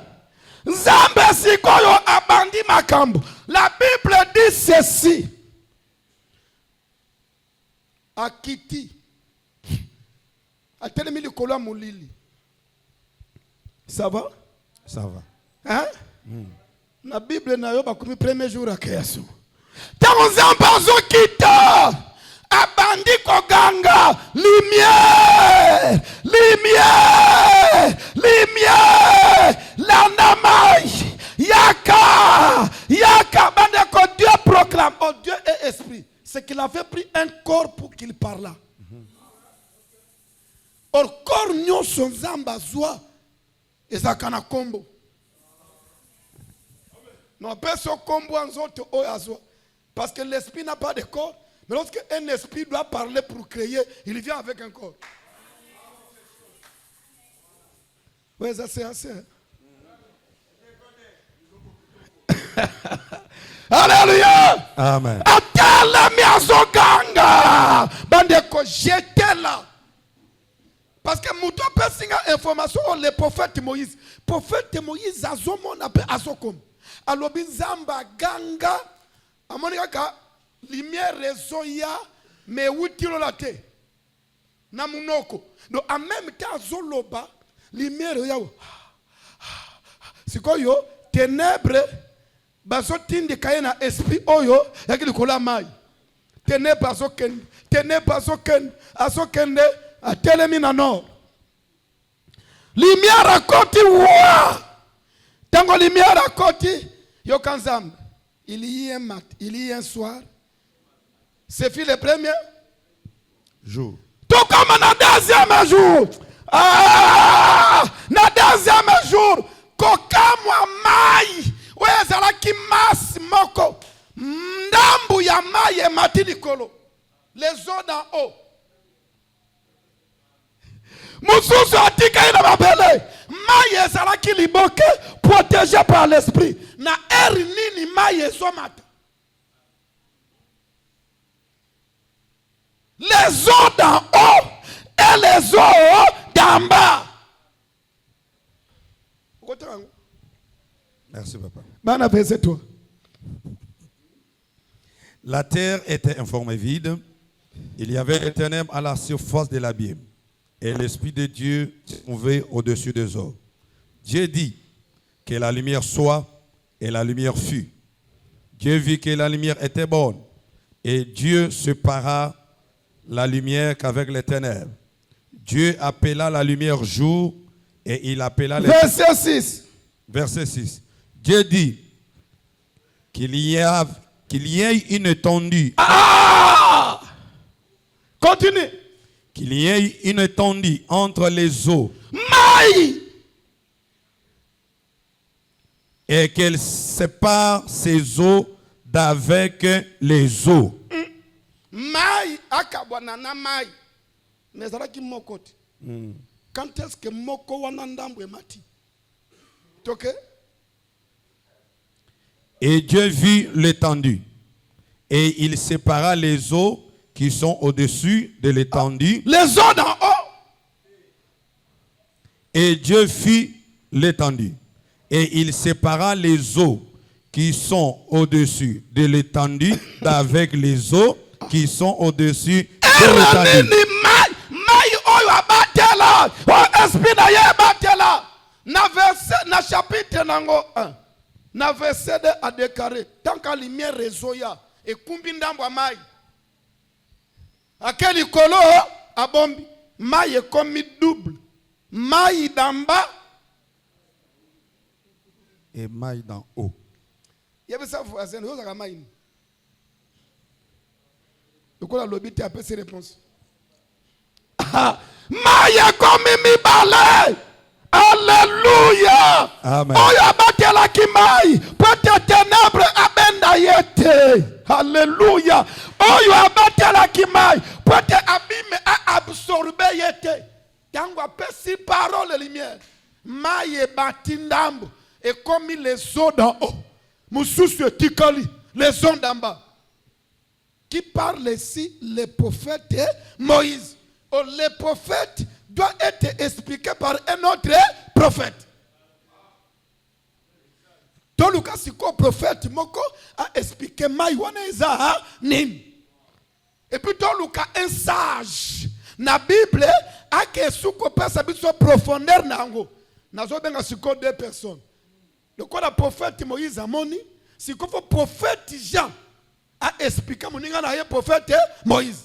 Zambe sikoyo abandi makambo. La Bible dit ceci. Akiti. Atelemi likolo mulili. Ça va? Ça va. Hein? La Bible n'a pas comme premier jour à création. Tango Nzambe azokita. Abandi koganga. Lumière. Lumière. Lumière. Landamai. Yaka. Yaka. Bandeko, Dieu proclame. Oh, Dieu est esprit. C'est qu'il avait pris un corps pour qu'il parlât. Or corps nyonso Nzambe azwa ezakana kombo. Non, personne kombo anzoto o azwa. Parce que l'esprit n'a pas de corps. Mais lorsque un esprit doit parler pour créer, il vient avec un corps. Oui, ça c'est assez. Alléluia. Amen. Atala mi azoganga. Bandeko j'étais là. Parce que Mouto peut signer information sur le prophète Moïse. Prophète Moïse azomona pe azokom. Alobi Nzamba ganga. Amonika ka lumière rezoya me wutilo la te. Na munoko. Donc en même temps azoloba lumière yawo. Sikoyo ténèbres baso tindi kayena esprit oyo yakili kola mai. Ténèbres azokende. Ténèbres azokende. Azokende. A telemina no. Lumière à côté wa. Tango lumière à côté yo kanzam. Il y a un mat, il y a un soir. C'est fini le premier jour. Tout comme na deuxième jour. Ah, na deuxième jour. Kokamwa mai. Ouais, zala ki mas moko. Ndambu ya mai e matini kolo. Les eaux d'en haut. Moussous atika ina mabele. Maye salaki liboke protégé par l'esprit. Na eri nini maye somata. Les eaux d'en haut et les eaux d'en bas. Merci papa. Bana pese toi. La terre était informée vide. Il y avait des ténèbres à la surface de l'abîme. Et l'Esprit de Dieu se mouvait au-dessus des eaux. Dieu dit que la lumière soit, et la lumière fut. Dieu vit que la lumière était bonne, et Dieu sépara la lumière qu'avec les ténèbres. Dieu appela la lumière jour, et il appela les... Verset 6. Verset 6. Dieu dit qu'il y ait une étendue. Ah! Continue. Qu'il y ait une étendue entre les eaux. mai. Et qu'elle sépare ses eaux d'avec les eaux. Mai akabwana na mai. Nezalaki moko te. Quand est-ce que moko wana ndambo emati? Ok? Et Dieu vit l'étendue. Et il sépara les eaux qui sont au-dessus de l'étendue. Les eaux d'en haut. Et Dieu fit l'étendue. Et il sépara les eaux qui sont au-dessus de l'étendue d'avec les eaux qui sont au-dessus de l'étendue. Na chapitre nango 1. Na verset 2 à déclarer. Tant que la lumière résoya et kumbi ndambo mai. Akeli kolo abombi. Mai est comme double. Mai d'amba. Et maille d'en haut. Yebisa voisin, vous avez maille. De quoi la lobby t'a appelé ses réponses? Maille comme mi balai. Alléluia. Amen. Oya batela ki mai. Peut ténèbres abenda yete. Alléluia. Oya batela ki mai. Peut abîme a absorber yete. Tango apesi parole lumière. Mai batindambo. Et comme les eaux d'en haut, Moussoussou Tikali, les eaux d'en bas. Qui parle ici, les prophètes et Moïse. Oh, les prophètes doivent être expliqués par un autre prophète. Dans le cas, si le prophète Moko a expliqué Maïwana Eza Nin. Et puis dans le cas, un sage, na Bible, a que souko passe à sa profondeur nango. Nazo benga siko deux personnes. Le quoi le prophète Moïse a moni, si qu'on fait prophète Jean a expliqué mon ninga na prophète Moïse.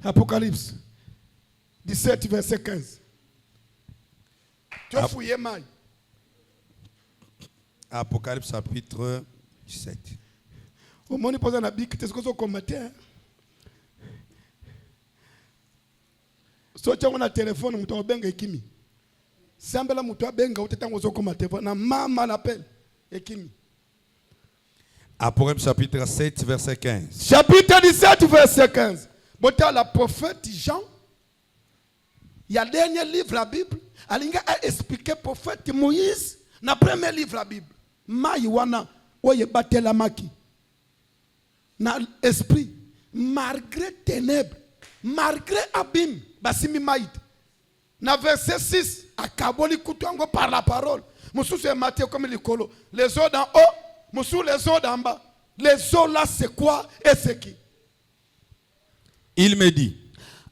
Apocalypse 17 verset 15. Tu as fouillé maille. Apocalypse chapitre 17. Au moment où tu as dit que tu es combattu. Si tu as un téléphone, tu as un téléphone. Si tu as un téléphone, tu as un téléphone. Maman l'appelle. Apocalypse chapitre 7 verset 15. Chapitre 17 verset 15. Bon, la prophète Jean, il y a le dernier livre de la Bible. Il a expliqué le prophète Moïse dans le premier livre de la Bible. Maïwana, oye batela maki. Dans l'esprit, malgré ténèbres, malgré abîme, basimi maïd. Dans verset 6, akaboli kutuango par la parole. Moussou c'est Matthieu comme les colo. Les eaux d'en haut, moussou les eaux d'en bas. Les eaux là c'est quoi et c'est qui? Il me dit,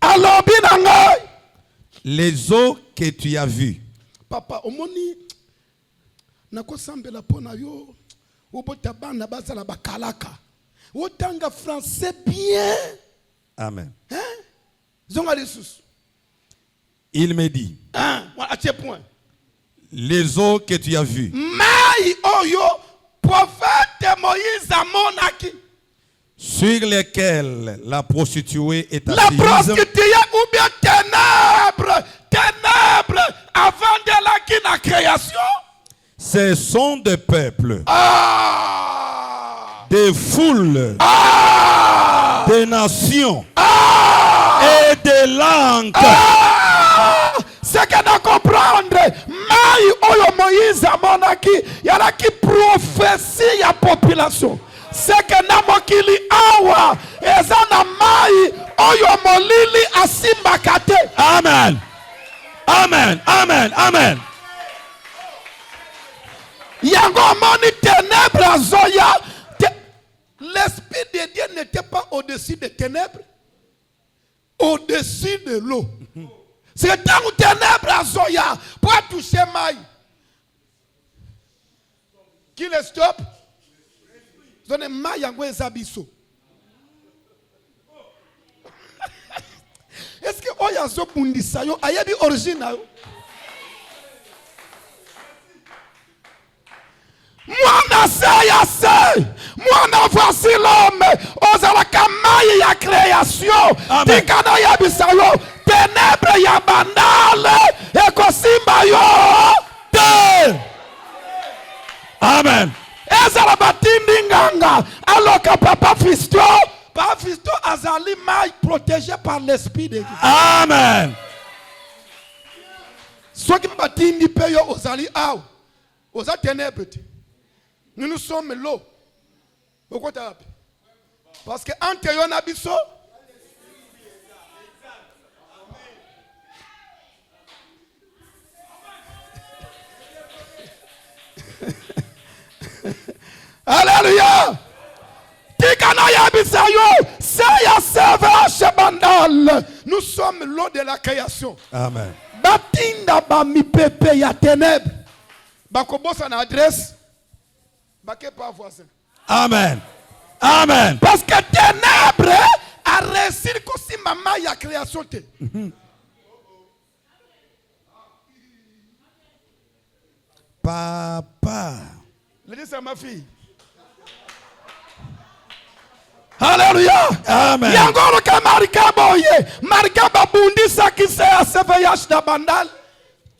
alors binangai. les eaux que tu as vues. Papa, omoni nakosambela pona yo obota bana bazala bakalaka. Otanga français bien. Amen. Hein? Zonga lissus. Il me dit, À ce point. les eaux que tu as vues. Mai oyo prophète Moïse amonaki. Sur lesquelles la prostituée est La assise. prostituée ou bien ténèbres avant de la création. Ce sont des peuples, des foules, des nations et des langues. C'est que de comprendre, Maï oyo Moïse amonaki, y'a qui prophétie la population. C'est que na mokili awa, ezana Maï oyo molili asimbakate. Amen. Amen. Amen. Amen. Yango moni ténèbres zoya. L'esprit de Dieu n'était pas au-dessus des ténèbres, au-dessus de l'eau. C'est tant que ténèbres zoya pour toucher Maï. Qui le stoppe? Zone Maï yango ezabiso. Est-ce que oya zo bundisa yo ayebi original? Mwana c'est, mwana voici l'homme ozalaka mai ya création tika na yebisa yo ténèbre ya bandale ekosimba yo te. Amen. Ezala batindi nganga aloka papa Fisto azali mai protégé par l'esprit de Dieu. Amen. Soki batindi pe yo ozali aw oza ténèbre te. Nous sommes l'eau. Pourquoi tu as appelé? Parce que entre yo na biso Alléluia. Tikana ya bisayo, saya servage bandal. Nous sommes l'eau de la création. Amen. Batinda ba mi pepe ya ténèbres. Bakobosa na adresse. Baké pas voisin. Amen. Amen. Parce que ténèbres a réussi que maman ya création te. Papa. Le dis c'est ma fille. Alléluia. Amen. Yangoro ka marika boye. Marika babundi sakise ya CVH da bandal.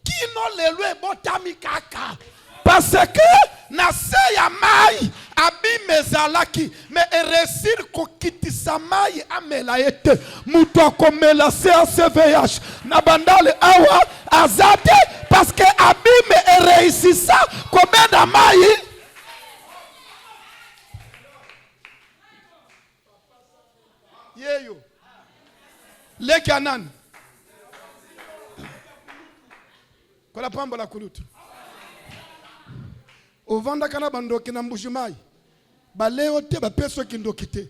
Kino lelo botami kaka. Parce que na se ya mai abime zalaki me eresir ko kitisa mai amela ete muto komela se ya CVH na bandal awa azate parce que abime ereisisa komeda mai. Yeyo. Leki anani. Kola pamba la kulutu. Ovanda kana bandoki na mbujimai. Baleo te ba peso kindokite.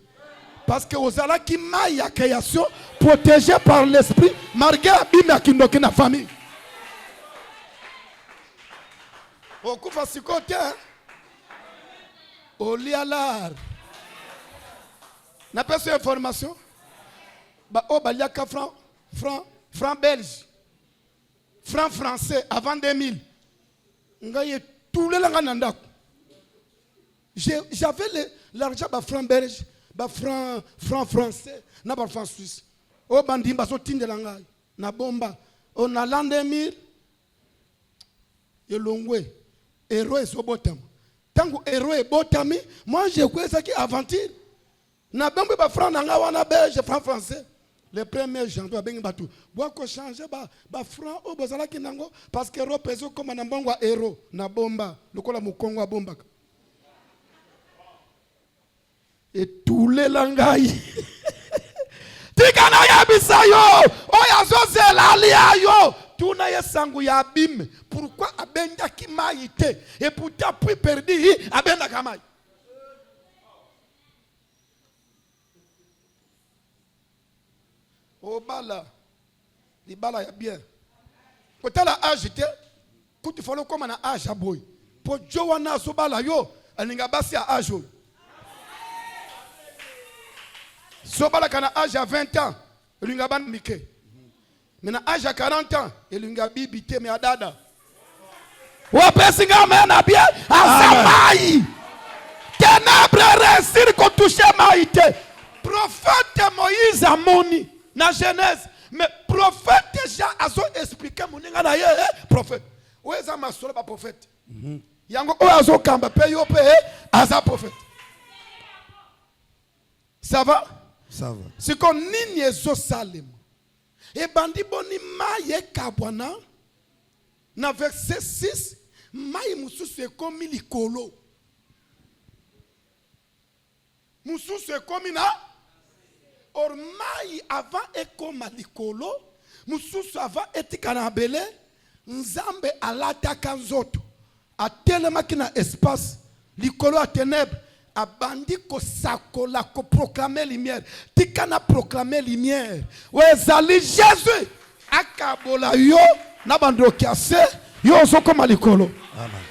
Parce que ozala ki mai ya création protégé par l'esprit malgré abime kindoki na famille. Okufa sikote. Olialar. Na peso information. Ba o baliaka franc belge. Franc français avant 2000. Ngaye tout le langue. J'avais l'argent ba franc belge, ba franc français, na ba franc suisse. O bandi ba so tinde langai. Na bomba. On a l'an 2000. Yelongwe. Héros so botam. Tango héros e botami, moi j'ai quoi ça qui aventure. Na bomba ba franc nanga wana belge, franc français. Le premier janvier ba bengi batu. Boa ko changer ba franc o bozala kinango parce que héros peso comme na mbongo héros na bomba. Lokola mukongo bomba. Et tous les langailles. Tikana ya bisayo. Oya zozela liayo. Tuna yesangu ya abime. Pourquoi abenda ki maïté? Et pourtant puis perdu abenda kamai. Oh bala. Li bala ya bien. Peut-être la âge te. Quand il faut comme na âge à boy. Pour Joana so bala yo. Aninga basi à âge. Sobala kana âge à 20 ans, il y a ban mike. Mais na âge à 40 ans, il y a bibité mais adada. Wa pesinga mena bien azamai. Ténèbres réussir ko toucher maïté. Prophète Moïse amoni na Genèse, mais prophète Jean azo expliquer moninga na ye prophète. Où est ma solo ba prophète? Yango o azo kamba pe yo pe aza prophète. Ça va? Ça va. C'est qu'on nini ezo salem. Et bandi boni maye kabwana. Na verset 6, maye mususu ekomi likolo. Mususu ekomi na. Or maye avant ekoma likolo. Mususu avant etika na bele. Nzambe alata kanzoto. Atelema kina espace. Likolo a ténèbres. Abandi ko sakola ko proclamer lumière. Tikana proclamer lumière. Wezali Jésus. Akabola yo na bando kiase yo soko malikolo. Amen.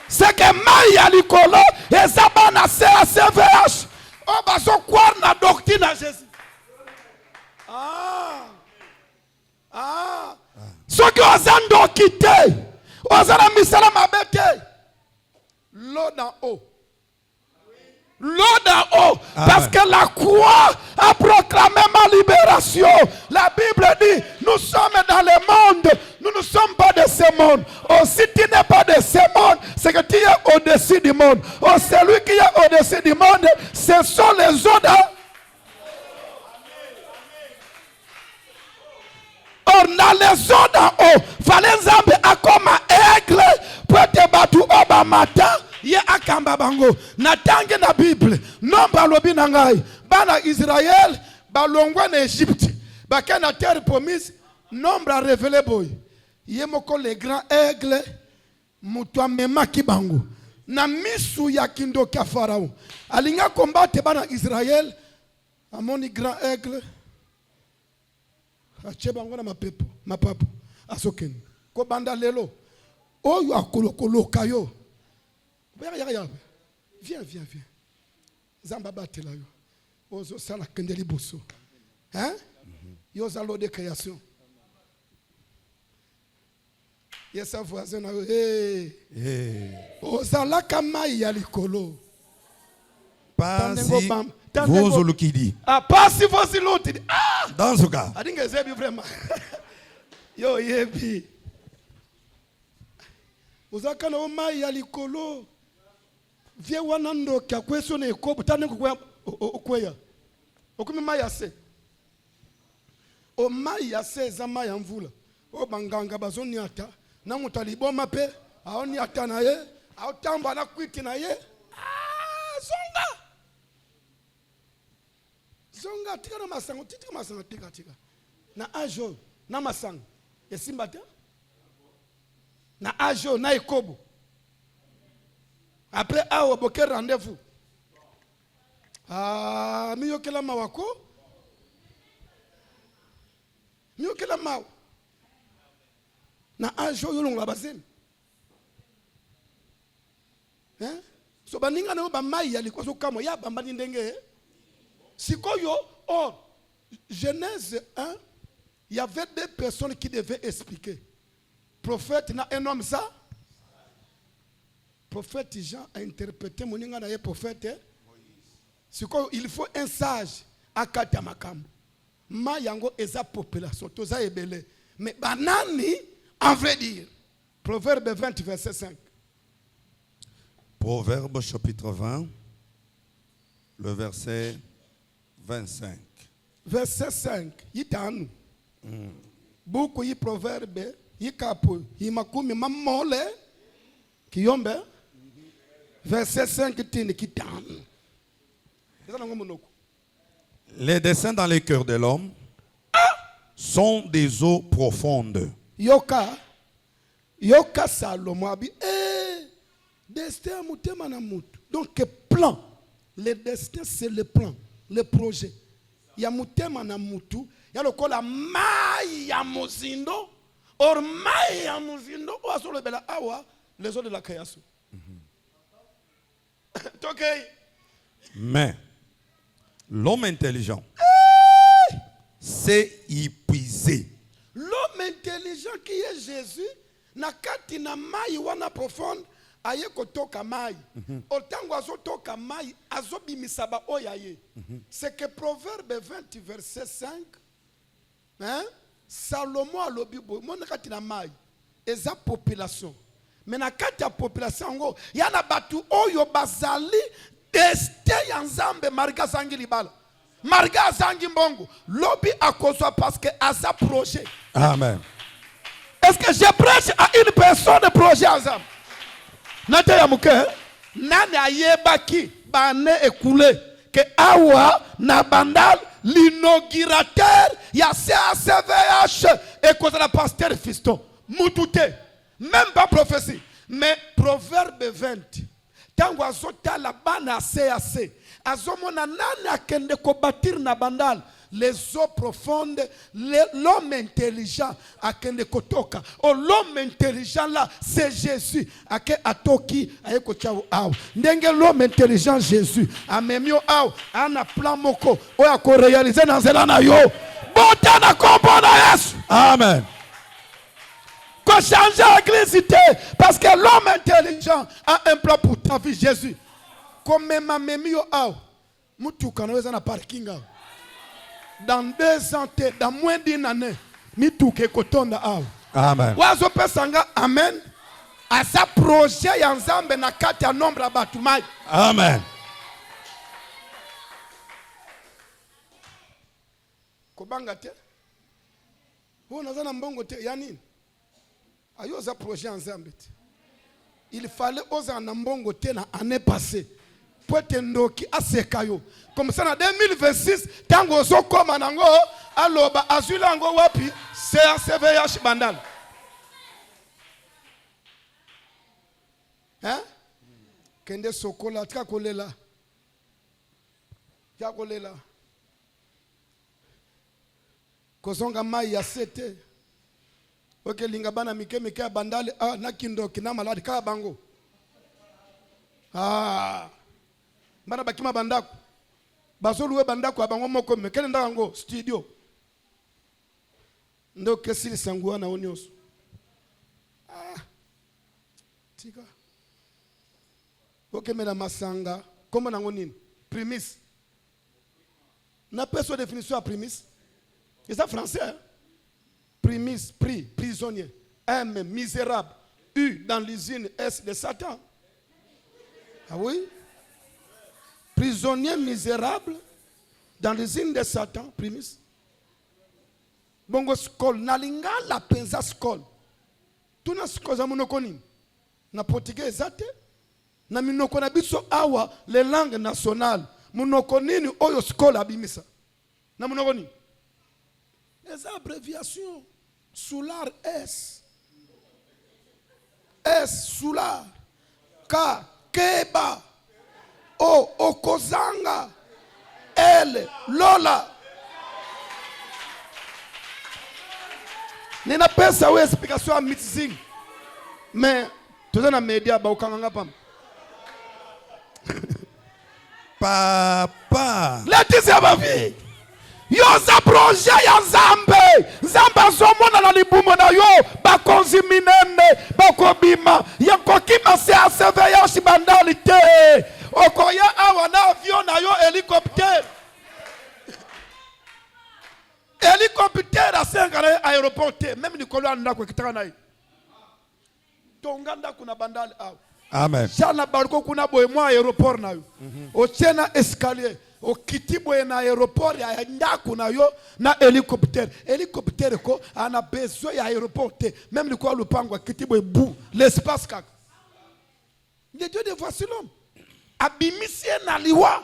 C'est que maya likolo ezaba na CVH. O baso croire na doctrine à Jésus. Ce que ozando kité. Ozana misala mabete. L'eau d'en haut. L'eau d'en haut. Amen. Parce que la croix a proclamé ma libération. La Bible dit, nous sommes dans le monde. Nous ne sommes pas de ce monde. Oh, si tu n'es pas de ce monde, c'est que tu es au-dessus du monde. Oh, celui qui est au-dessus du monde, ce sont les eaux d'en haut. Or, dans les eaux d'en haut, fallait Nzambe a comme un aigle pour te battre au bas matin. Ye akamba bango. Natange na Bible. Non balobi nangai. Bana Israël, balongwa na Égypte. Baka na terre promise. Nombre a révélé boy. Ye moko les grands aigles. Mutwa mema kibango. Na misu ya kindo ka Pharaon. Alinga combattre bana Israël. Amoni grand aigle. Achebango na mapapo asokeni ko banda lelo oyo akolokoloka yo viens Zamba batela yo ozo sala kendeli boso hein yo zalo de création yesa voisin na yo ozala kama ya likolo Pas si vos olukidi. Ah, pas si vos olukidi. Ah! Dans ce cas. I think it's vraiment. Yo, yebi. Uzaka na omai ya likolo. Vie wanando kya kweso ne ko butane ko okweya. Okumi mai ase. O mai ase za mai ya mvula. O banganga bazoni ata. Na mutalibo mape. Aoni ata na ye. Aotamba na kwiti na ye. Ah, zonga. Zonga tika na masango tika. Na ajo na masango. Esimba te. Na ajo na ekobo. Après awo boke rendez-vous. Ah, miyokela mawako. Miyokela maw. Na ajo yolong la bazem. Hein? So baninga na ba mai ya likwaso kamo ya bambani ndenge. Sikoyo, or, Genèse 1, il y avait deux personnes qui devaient expliquer. Prophète, na un homme ça. Prophète Jean a interprété, mon inga na prophète. Sikoyo, il faut un sage à Katamakam. Ma yango eza population, toza ebele. Mais banani, en vrai dire. Proverbe 20, verset 5. Proverbe chapitre 20, le verset 25. Verset 5. Yitanu. Beaucoup yi proverbe, yi kapo, yi makumi mamole, kiyombe. Verset 5 tini kitanu. Les desseins dans les cœurs de l'homme sont des eaux profondes. Yoka Salomo abi destin mutema na mutu. Donc plan, le destin c'est le plan. Le projet. Ya mutema na mutu. Ya lokola mai ya muzindo. Or mai ya muzindo. O asolo bela awa. Les eaux de la création. Ok. Mais l'homme intelligent s'est épuisé. L'homme intelligent qui est Jésus. Na kati na mai wana profonde. Aye kotoka mai. Otango azotoka mai azobimisa ba oyaye. C'est que Proverbe 20 verset 5. Hein? Salomon alobi boy mona kati na mai. Eza population. Mais na kati ya population ngo yana batu oyo bazali destin ya Nzambe marga zangi libala. Marga zangi mbongo. Lobi akozwa parce que aza projet. Amen. Est-ce que je prêche à une personne de projet ensemble? Nate ya muke, nani ayebaki bane écoulé que awa na bandal l'inaugurateur ya CACVH et cause la pasteur Fiston. Mutute, même pas prophétie, mais Proverbe 20. Tango azota la bana CAC, azomona nani akende ko bâtir na bandal. Les eaux profondes, l'homme intelligent a kende kotoka. Oh, l'homme intelligent là, c'est Jésus. Ake atoki ayeko chao au. Ndenge l'homme intelligent Jésus. Amemio au. Ana plan moko. Oya ko réaliser dans zelana yo. Bota na kombo na Yesu. Amen. Ko changer l'église parce que l'homme intelligent a un plan pour ta vie Jésus. bakomema memi yo awa mutuka naweza na parking awa dans 2 ans dans moins d'une année mituka ekotonda awa. Amen. Wazo pesanga amen. Asa projet ya nzambe na kati ya nombre ya batu mai. Amen. Kobanga te. Ho nazana mbongo te ya nini? Ayo za projet ya nzambe te. Il fallait oser na mbongo te na année passée. Poete ndoki aseka yo. Comme ça na 2026 tango zo koma nango aloba azula ngo wapi CRCVH bandal. Hein? Kende sokola tika kolela. Ya kolela. Kozonga mai ya sete. Oke linga bana mike ya bandali na kindoki na maladi ka bango. Bana bakima bandako. Bazoluwe bandako abango moko mekele ndango studio. Ndo kesili sangua na onyoso. Tika. Oke mela masanga. Kombo nango nini? Primis. Na peso définition à primis. C'est ça français, hein? Primis, prix, prisonnier. M, misérable. U, dans l'usine, S de Satan. Ah oui? Prisonnier misérable, dans l'usine de Satan, primis. Bongo skol, nalinga la penza skol. Tuna skol za munoko nini? Na portugais zate? Na minoko na biso awa, les langues nationales. Munoko nini oyo skol abimisa? Na munoko nini? Les abréviations. Solar S. S Solar. K Keba. O Okozanga. L Lola. Nina pesa we explication à meeting. Mais tu as na média ba okanga pam. Papa. Let's have vie. Yo za projet ya Nzambe. Nzambe azomona na libumo na yo bakonzi minene bakobima yakokima se aseveya shibandali te. Okoya awa na avion na yo hélicoptère. Hélicoptère asenga na aéroport te même nikolo andako kitaka na yi. Tonganda kuna bandali awa. Amen. Jana barko kuna boye mwa aéroport na yo. Ochena escalier. O kitibwe na aéroport ya ndako na yo na hélicoptère. Hélicoptère ko ana besoin ya aéroport te. Même ni ko lupango kitibwe bu l'espace kaka. Le Dieu de voici l'homme. Abimisie na liwa.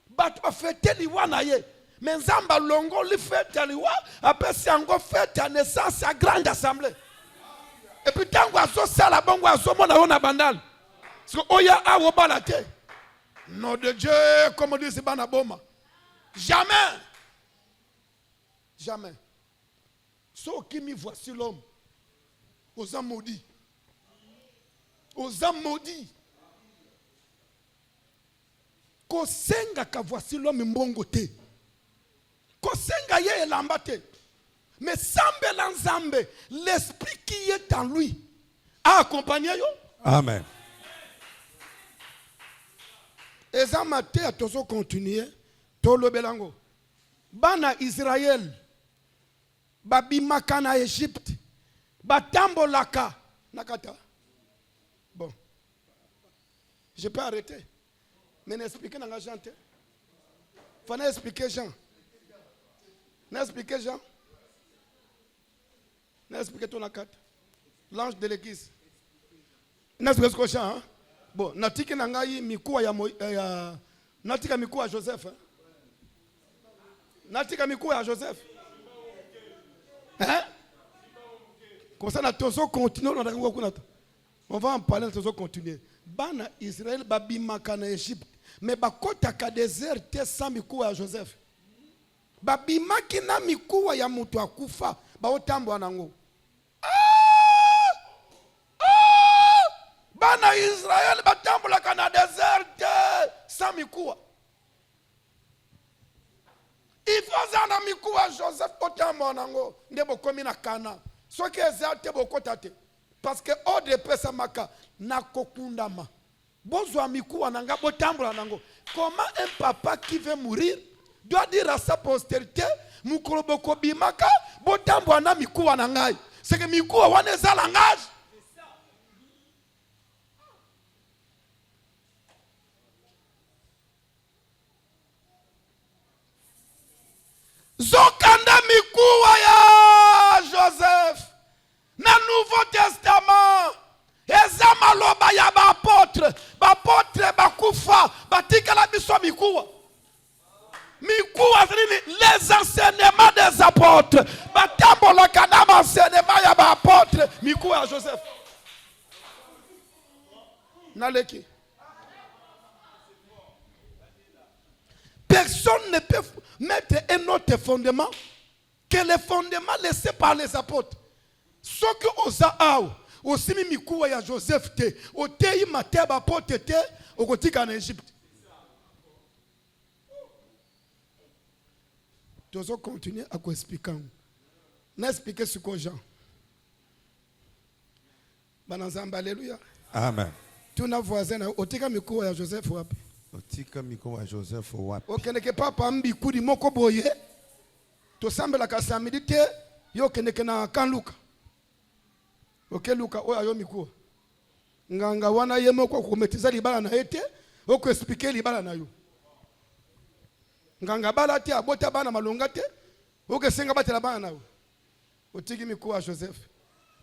Batu afete liwa na ye. Mais Nzamba longo li fete liwa. Apesi ango fete à naissance à grande assemblée. Et puis tango aso sala bongo aso mona yo na bandal. Parce que oya awo balate. Nom de Dieu, comme on dit, c'est Banaboma. Jamais. Jamais. Ceux qui me voici l'homme. Aux hommes maudits. Aux hommes maudits. Kosenga ka voici l'homme mbongote. Kosenga ye lambate. Mais sambe l'ensemble, l'esprit qui est en lui a accompagné yo. Amen. Et ça m'a dit à tous continuer. Tolo belango. Bana Israël. Babimaka na Égypte. Batambo laka. Nakata. Bon. Je peux arrêter. Mais n'expliquer n'a Jean. Faut n'expliquer Jean. N'expliquer Jean. N'expliquer ton nakata. L'ange de l'église. N'expliquer ce que Jean. Hein? Bon, natiki nangai mikuwa ya natika mikuwa Joseph. Natika mikuwa ya Joseph. Hein? Comme ça, nous continuer. On va en parler, nous continuer. Bana Israël babimaka na Égypte. Mais bakota ka désert te sans mikuwa ya Joseph. Babimaki na mikuwa ya mutu akufa. Ba otambo anango. Bana Israël batambola kana désert sans mikuwa. Il faut zana mikuwa Joseph otambo nango ndebo komi na kana. Soki ezate bokota te parce que au de pesa maka na kokundama. Bozwa mikuwa nanga botambola nango. Comment un papa qui veut mourir doit dire à sa postérité, mukoloboko bimaka, botambola na mikuwa nangai. C'est que mikuwa wana eza langage. Zokanda mikuwa ya Joseph na Nouveau Testament eza maloba ya bapotre bakufa batikala biso mikuwa les enseignements des apôtres batambolaka na enseignement ya bapotre mikuwa ya Joseph naleki. Personne ne peut mettre un autre fondement que le fondement laissé par les apôtres. Ce que osa aou, aussi mikuwa ya Joseph te, otei mateba apôtre te, okotika en Égypte. Nous allons continuer à vous expliquer. Nous expliquer ce que Jean. Banazamba, alléluia. Amen. Tu n'as voisin, otika mikuwa ya Joseph wapi? Otika mikuwa ya Joseph wapi? Okeneke papa mbikudi moko boye. Tosambela kasamidi te, yo keneke na kan Luka. Oke Luka oya yo mikuwa. Nganga wana yemo kwa kumetiza libala na ete, oko expliquer libala na yo. Nganga bala te abota bana malonga te, oke senga batela bana na yo. Otiki mikuwa Joseph.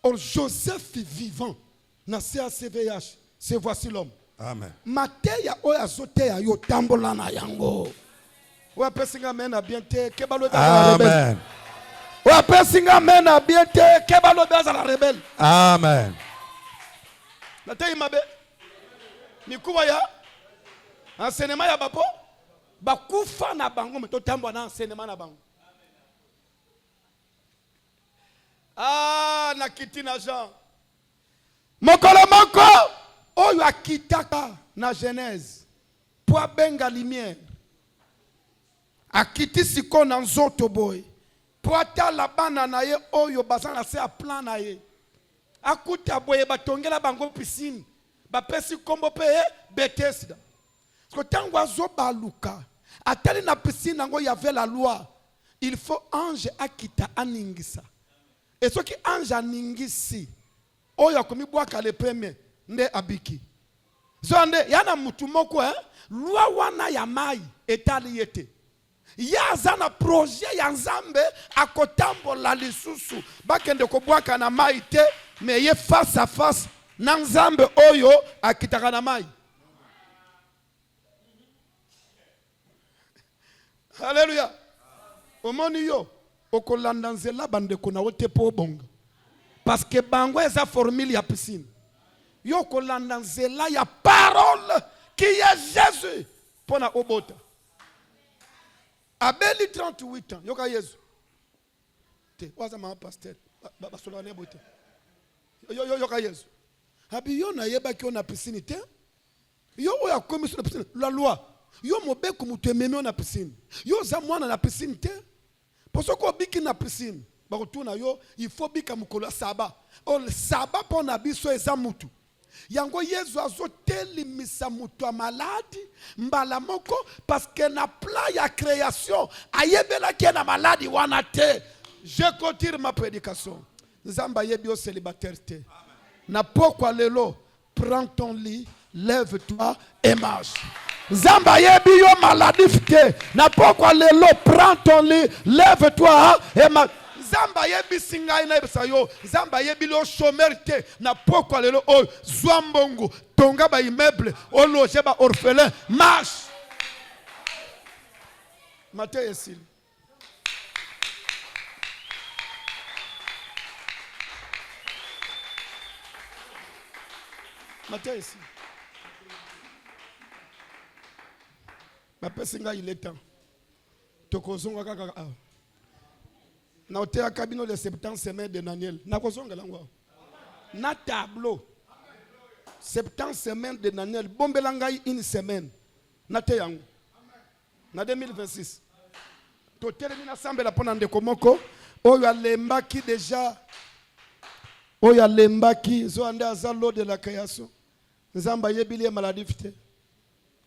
Or Joseph vivant na CACVH, c'est voici l'homme. Amen. Mateya oya zoteya yo tambola na yango. Oya pesinga mena bien te kebalo da rebelle. Amen. Oya pesinga mena bien te kebalo da la rebelle. Amen. Natei mabe. Mikuwa ya enseignement ya bapo bakufa na bango meto tambo na enseignement na bango. Ah na kitina Jean. Mokolo moko oyo akitaka na Genèse po abenga lumière akiti siko na nzoto boy po atala bana na ye oyo bazana se a plan na ye akuta boye batongela bango piscine bapesi kombo pe Bethesda so tango azobaluka atali na piscine nango y avait la loi il faut ange akita aningisa et ce qui ange aningisi oyo akomibwaka le premier nde abiki zonde yana mutu moko lwa wana ya mai etali yete yaza na projet ya nzambe akotambola lisusu bakende kobwaka na mai te me ye face à face na nzambe oyo akitaka na mai. Hallelujah. Omoni yo okolanda nzela bandeko na wote po bonga parce que bango eza formule ya piscine. Yo kolanda nzela ya parole qui est Jésus pour na obota. Abeli 38 ans, yoka Yesu. Te, waza mama pasteur, basolo ne bote. Yoka Yesu. Abi yo na yeba ki na piscine te. Yo oya komi sur na piscine, la loi. Yo mobeko mutu ememe na piscine. Yo za mwana na piscine te. Posoko biki na piscine. Bakotuna yo, il faut bika mukolo saba. O saba pona biso eza mutu. Yango Yesu azotelimisa mutu maladi mbala moko parce que na plan ya création ayebela ki na maladi wana te. Je continue ma prédication. Nzamba yebi o célibataire te. Na pokwa lelo, prends ton lit, lève-toi et marche. Nzamba yebi yo maladif te. Na pokwa lelo, prends ton lit, lève-toi et marche. Zamba yebi singai na ebisa yo zamba yebi lo chômeur te na pokwa lelo o zwambongo tonga ba immeuble o loger ba orphelin marche Matthieu esil Matthieu esil ba pesinga il est temps tokozonga kaka na otea kabino les 70 semaines de Daniel. Na kozonga langwa. Na tableau. 70 semaines de Daniel. Bombelangai une semaine. Na te yango. Na 2026. To termina sambela pona ndeko moko. Oyo alembaki déjà. Oyo alembaki zo ande azalo de la création. Nzamba yebili maladie fite.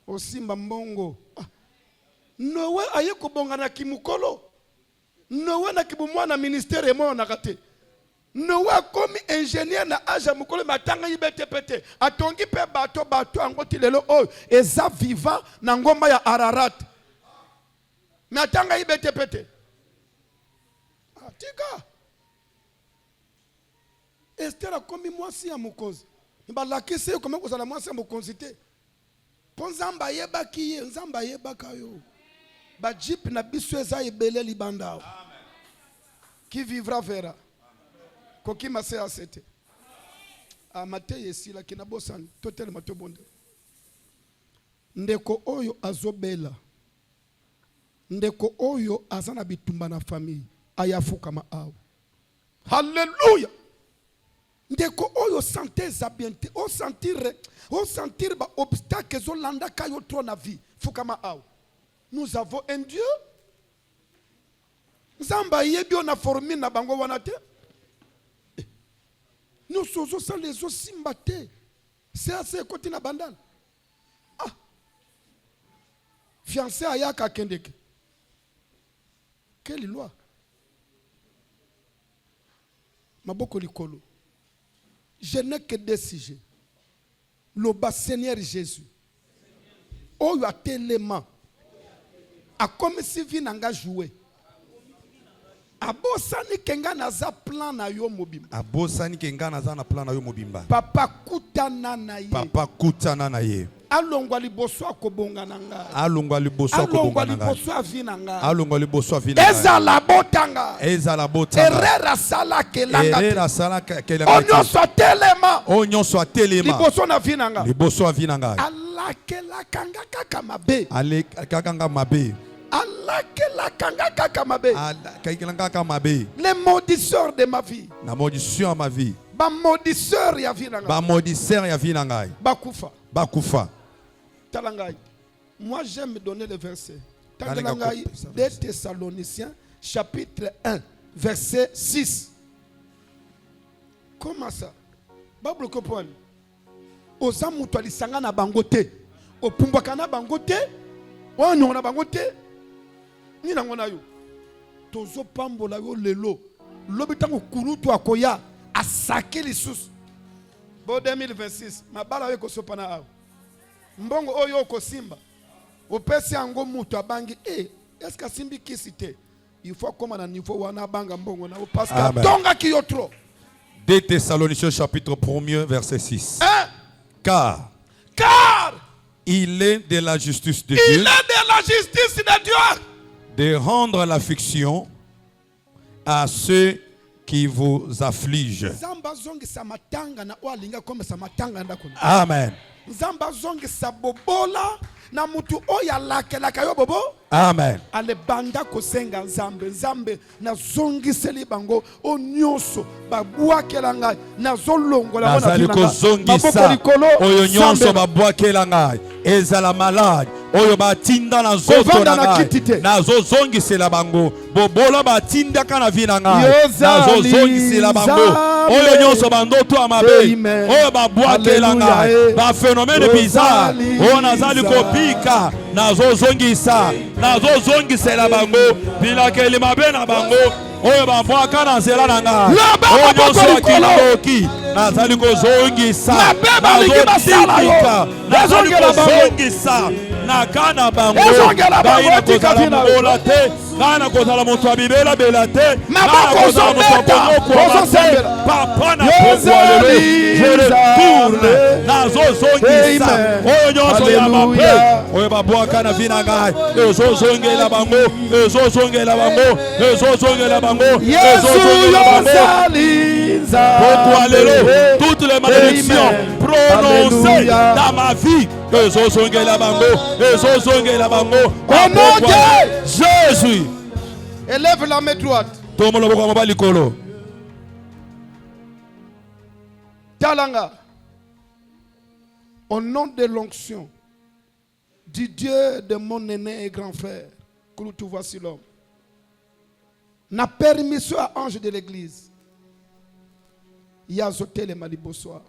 Osimba mbongo. Nowe aye kobonga na kimukolo. Nowe na kibumwa na ministère mo na kate. Nowe komi ingénieur na aja mukolo matanga yibete pete. Atongi pe bato angoti lelo eza vivant na ngomba ya Ararat. Matanga yibete pete. Tika. Esther a komi mwasi ya mukonzi. Balakisi yo comment kozala mwasi ya mukonzi te. Po nzamba yebaki ye, nzamba yebaka yo. Ba jeep na biso eza ebele libanda. Amen. Qui vivra verra. Koki mase asete. Amate yesi la kina bosani totel mato bonde. Ndeko oyo azobela. Ndeko oyo azana bitumba na famille. Ayafuka ma awo. Hallelujah. Ndeko oyo santé zabiente, o sentir ba obstacle zo landa kayo tro na vie. Fukama awo. Nous avons un Dieu. Zamba yebio na formi na bango wanate. Nous sommes sans les os simbate. C'est assez côté na bandal. Ah. Fiancé ayaka kendeke. Quelle loi? Maboko likolo. Je n'ai que des sujets. Le bas Seigneur Jésus. Oyo a tellement. A comme si vinanga joué. Abosani kenga naza plan na yo mobimba. Abosani kenga naza na plan na yo mobimba. Papa kutana na ye. Papa kutana na ye. Alongwa liboso akobonga nanga. Alongwa liboso akobonga nanga. Alongwa liboso avinanga. Alongwa liboso avinanga. Eza la botanga. Eza la botanga. Erera sala kelanga. Erera sala kelanga. Onyo so telema. Onyo so telema. Liboso na vinanga. Liboso avinanga. Alakela kanga kaka mabe. Ale kakanga mabe. Alakela kanga kaka mabe. Kakela kaka mabe. Les maudisseurs de ma vie. Na maudisseur ma vie. Ba maudisseur ya vinanga. Ba maudisseur ya vinanga. Bakufa. Bakufa. Talangai. Moi j'aime donner le verset. Talangai 2 Thessaloniciens chapitre 1 verset 6. Comment ça? Bible comprend. Oza mutu alisanga na bangote. Opumbaka na bangote. Onyo na bangote. Ni na ngona yo. Tozo pambola yo lelo. Lobitango kurutu akoya asake lisusu. Bo 2026 mabala yo kosopana awo. Mbongo oyo kosimba. Opesi ango mutu abangi est-ce que simbi kisite? Il faut comme na niveau wana banga mbongo na parce que tonga ki yo trop. 2 Thessaloniciens chapitre 1er verset 6. Car il est de la justice de Dieu. Il est de la justice de Dieu de rendre l'affliction à ceux qui vous affligent. Amen. Nzamba zongi sabobola na mutu oya lakela kayo bobo. Amen. Ale banda kosenga nzambe na zongi seli bango onyoso babwakela ngai na zolongola wana nazaliko zongisa oyo nyonso babwakela ngai ezala malade oyo batinda na zoto na ngai nazozongisela bango bobola batindaka na vi na ngai nazozongisela bango oyo nyonso bandoto ya mabe oyo babwakela ngai baphénomène bizarre oyo nazali kopika nazozongisa nazozongisela bango bilakeli mabe na bango oyo babwaka na nzela na ngai oyo nyonso akitoki nazali kozongisa nazotikika nazali kozongisa nakana bango bayina kozala mobola te kana kozala moto ya bibelabela te kana kozala moto ya komokwama te papa na pokwa lelo je retourne nazozongisa oyo nyonso ya mabe oyo babwaka na vi na ngai ezozongela bango ezozongela bango ezozongela bango ezozongela bango pokwa lelo toutes les malédictions prononcées dans ma vie ezozongela bango ezozongela bango au nom de Jésus. Élève la main droite. Talanga. Au nom de l'onction du Dieu de mon aîné et grand frère, que nous tout voici l'homme, n'a permission à ange de l'église. Il y a zoté les malibosoirs.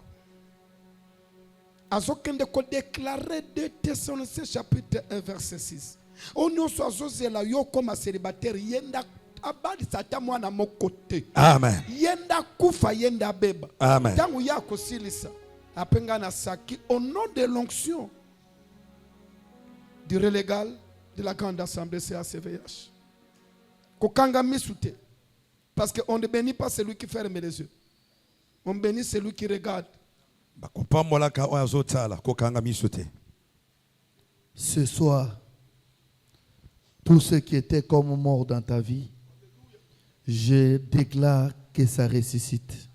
azokende ko déclarer 2 Thessaloniciens chapitre 1 verset 6. On soit azozela yo comme célibataire yenda abadi sata mwana mokote. Amen. Yenda kufa yenda beba. Amen. Tangu yako silisa apenga na saki au nom de l'onction du relégal de la grande assemblée CACVH. Kokanga misute. Parce qu'on ne bénit pas celui qui ferme les yeux. On bénit celui qui regarde. Ce soir, tout ce qui était comme mort dans ta vie, je déclare que ça ressuscite.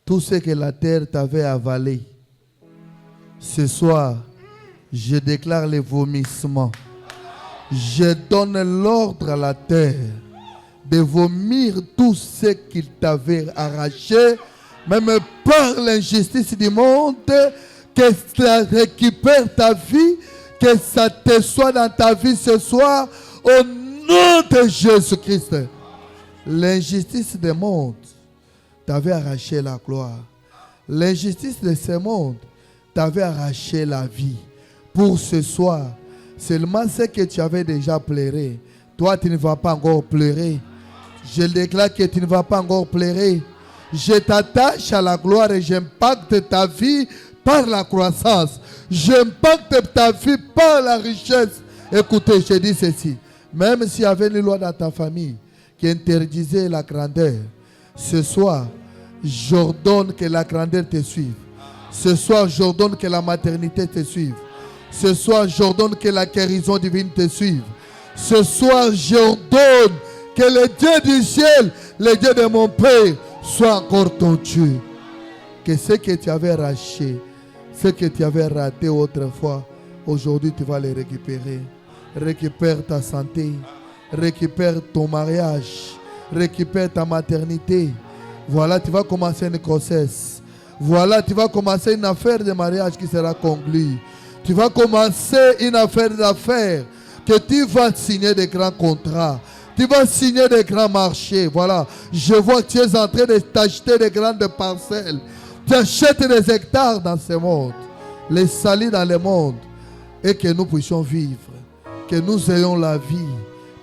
Tout ce que la terre t'avait avalé, ce soir, je déclare les vomissements. Je donne l'ordre à la terre de vomir tout ce qu'il t'avait arraché, même par l'injustice du monde, que ça récupère ta vie, que ça te soit dans ta vie ce soir, au nom de Jésus-Christ. L'injustice du monde t'avait arraché la gloire. L'injustice de ce monde t'avait arraché la vie. Pour ce soir, seulement ce que tu avais déjà pleuré, toi tu ne vas pas encore pleurer. Je déclare que tu ne vas pas encore pleurer. Je t'attache à la gloire et j'impacte ta vie par la croissance. J'impacte ta vie par la richesse. Écoutez, je dis ceci. Même s'il y avait une loi dans ta famille qui interdisait la grandeur, ce soir, j'ordonne que la grandeur te suive. Ce soir, j'ordonne que la maternité te suive. Ce soir, j'ordonne que la guérison divine te suive. Ce soir, j'ordonne que le Dieu du ciel, le Dieu de mon Père, soit encore ton Dieu. Que ce que tu avais arraché, ce que tu avais raté autrefois, aujourd'hui tu vas les récupérer. Récupère ta santé, récupère ton mariage, récupère ta maternité. Voilà, tu vas commencer une grossesse. Voilà, tu vas commencer une affaire de mariage qui sera conclue. Tu vas commencer une affaire d'affaires que tu vas signer des grands contrats. Tu vas signer des grands marchés. Voilà. Je vois que tu es en train de t'acheter des grandes parcelles. Tu achètes des hectares dans ce monde. Les salis dans le monde. Et que nous puissions vivre. Que nous ayons la vie.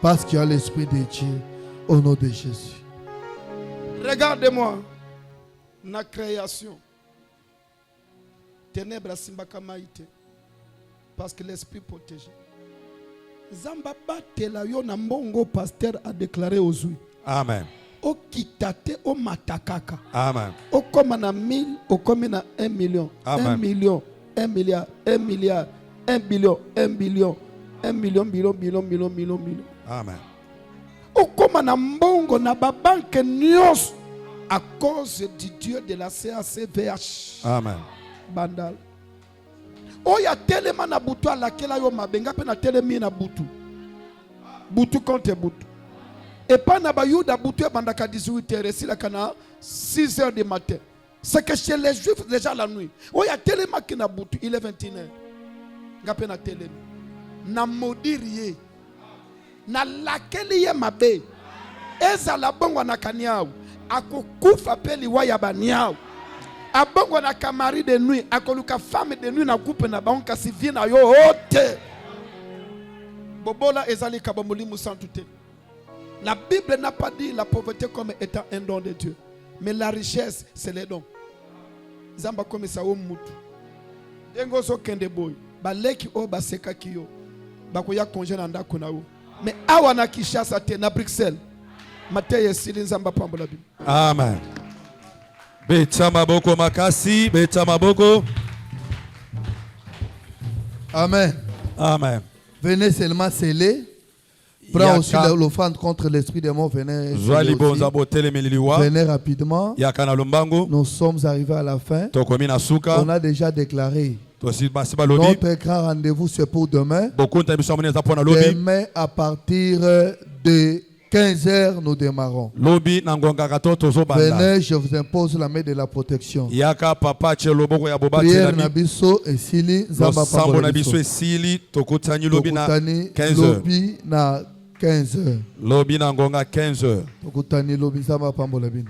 Parce qu'il y a l'Esprit de Dieu. Au nom de Jésus. Regardez-moi. Na création. Ténèbres simbaka maïté. Parce que l'Esprit protège. Zamba batela yo na mbongo pasteur a déclaré aux yeux. Amen. O kitate o matakaka. Amen. O comme na 1000, o comme na 1 million. Amen. 1 million, 1 milliard, 1 milliard, 1 billion, 1 billion, 1 million, million. Amen. O comme na mbongo na babanke nyos à cause du Dieu de la CACVH. Amen. Bandal. Oya telema na butu alakela yo mabenga pe na telemi na butu. Butu contre butu. Et pas na bayuda butu bandaka 18h et si la kana 6h du matin. C'est que chez les Juifs déjà la nuit. Oya telema ki na butu il est 21h. Ngape na telemi. Na modirie. Na lakeli ye mabe. Eza la bongo na kaniao. Akokufa peli waya baniao. Abongo na kamari de nuit, akoluka femme de nuit na coupe na banka si vient na yo hote. Bobola ezali kabamuli musantute. La Bible n'a pas dit la pauvreté comme étant un don de Dieu, mais la richesse c'est le don. Zamba comme ça o mutu. Dengo so kende boy, ba leki o ba seka kiyo. Ba ko ya congé na ndako na o. Mais awa na Kinshasa te na Bruxelles. Mateye sili nzamba pambola bi. Amen. Beta maboko makasi, beta maboko. Amen. Amen. Venez seulement sceller. Prends aussi l'offrande contre l'esprit des morts. Venez. Venez rapidement. Nous sommes arrivés à la fin. On a déjà déclaré. Notre grand rendez-vous c'est pour demain. Demain à partir de 15h, nous démarrons. Venez, je vous impose la main de la protection. Prière Nabiso et Sili Zamba Sili Tokutani 15h. Na 15h. Lobi na ngonga 15h. Tokutani Lobi Zamba Pambolabin.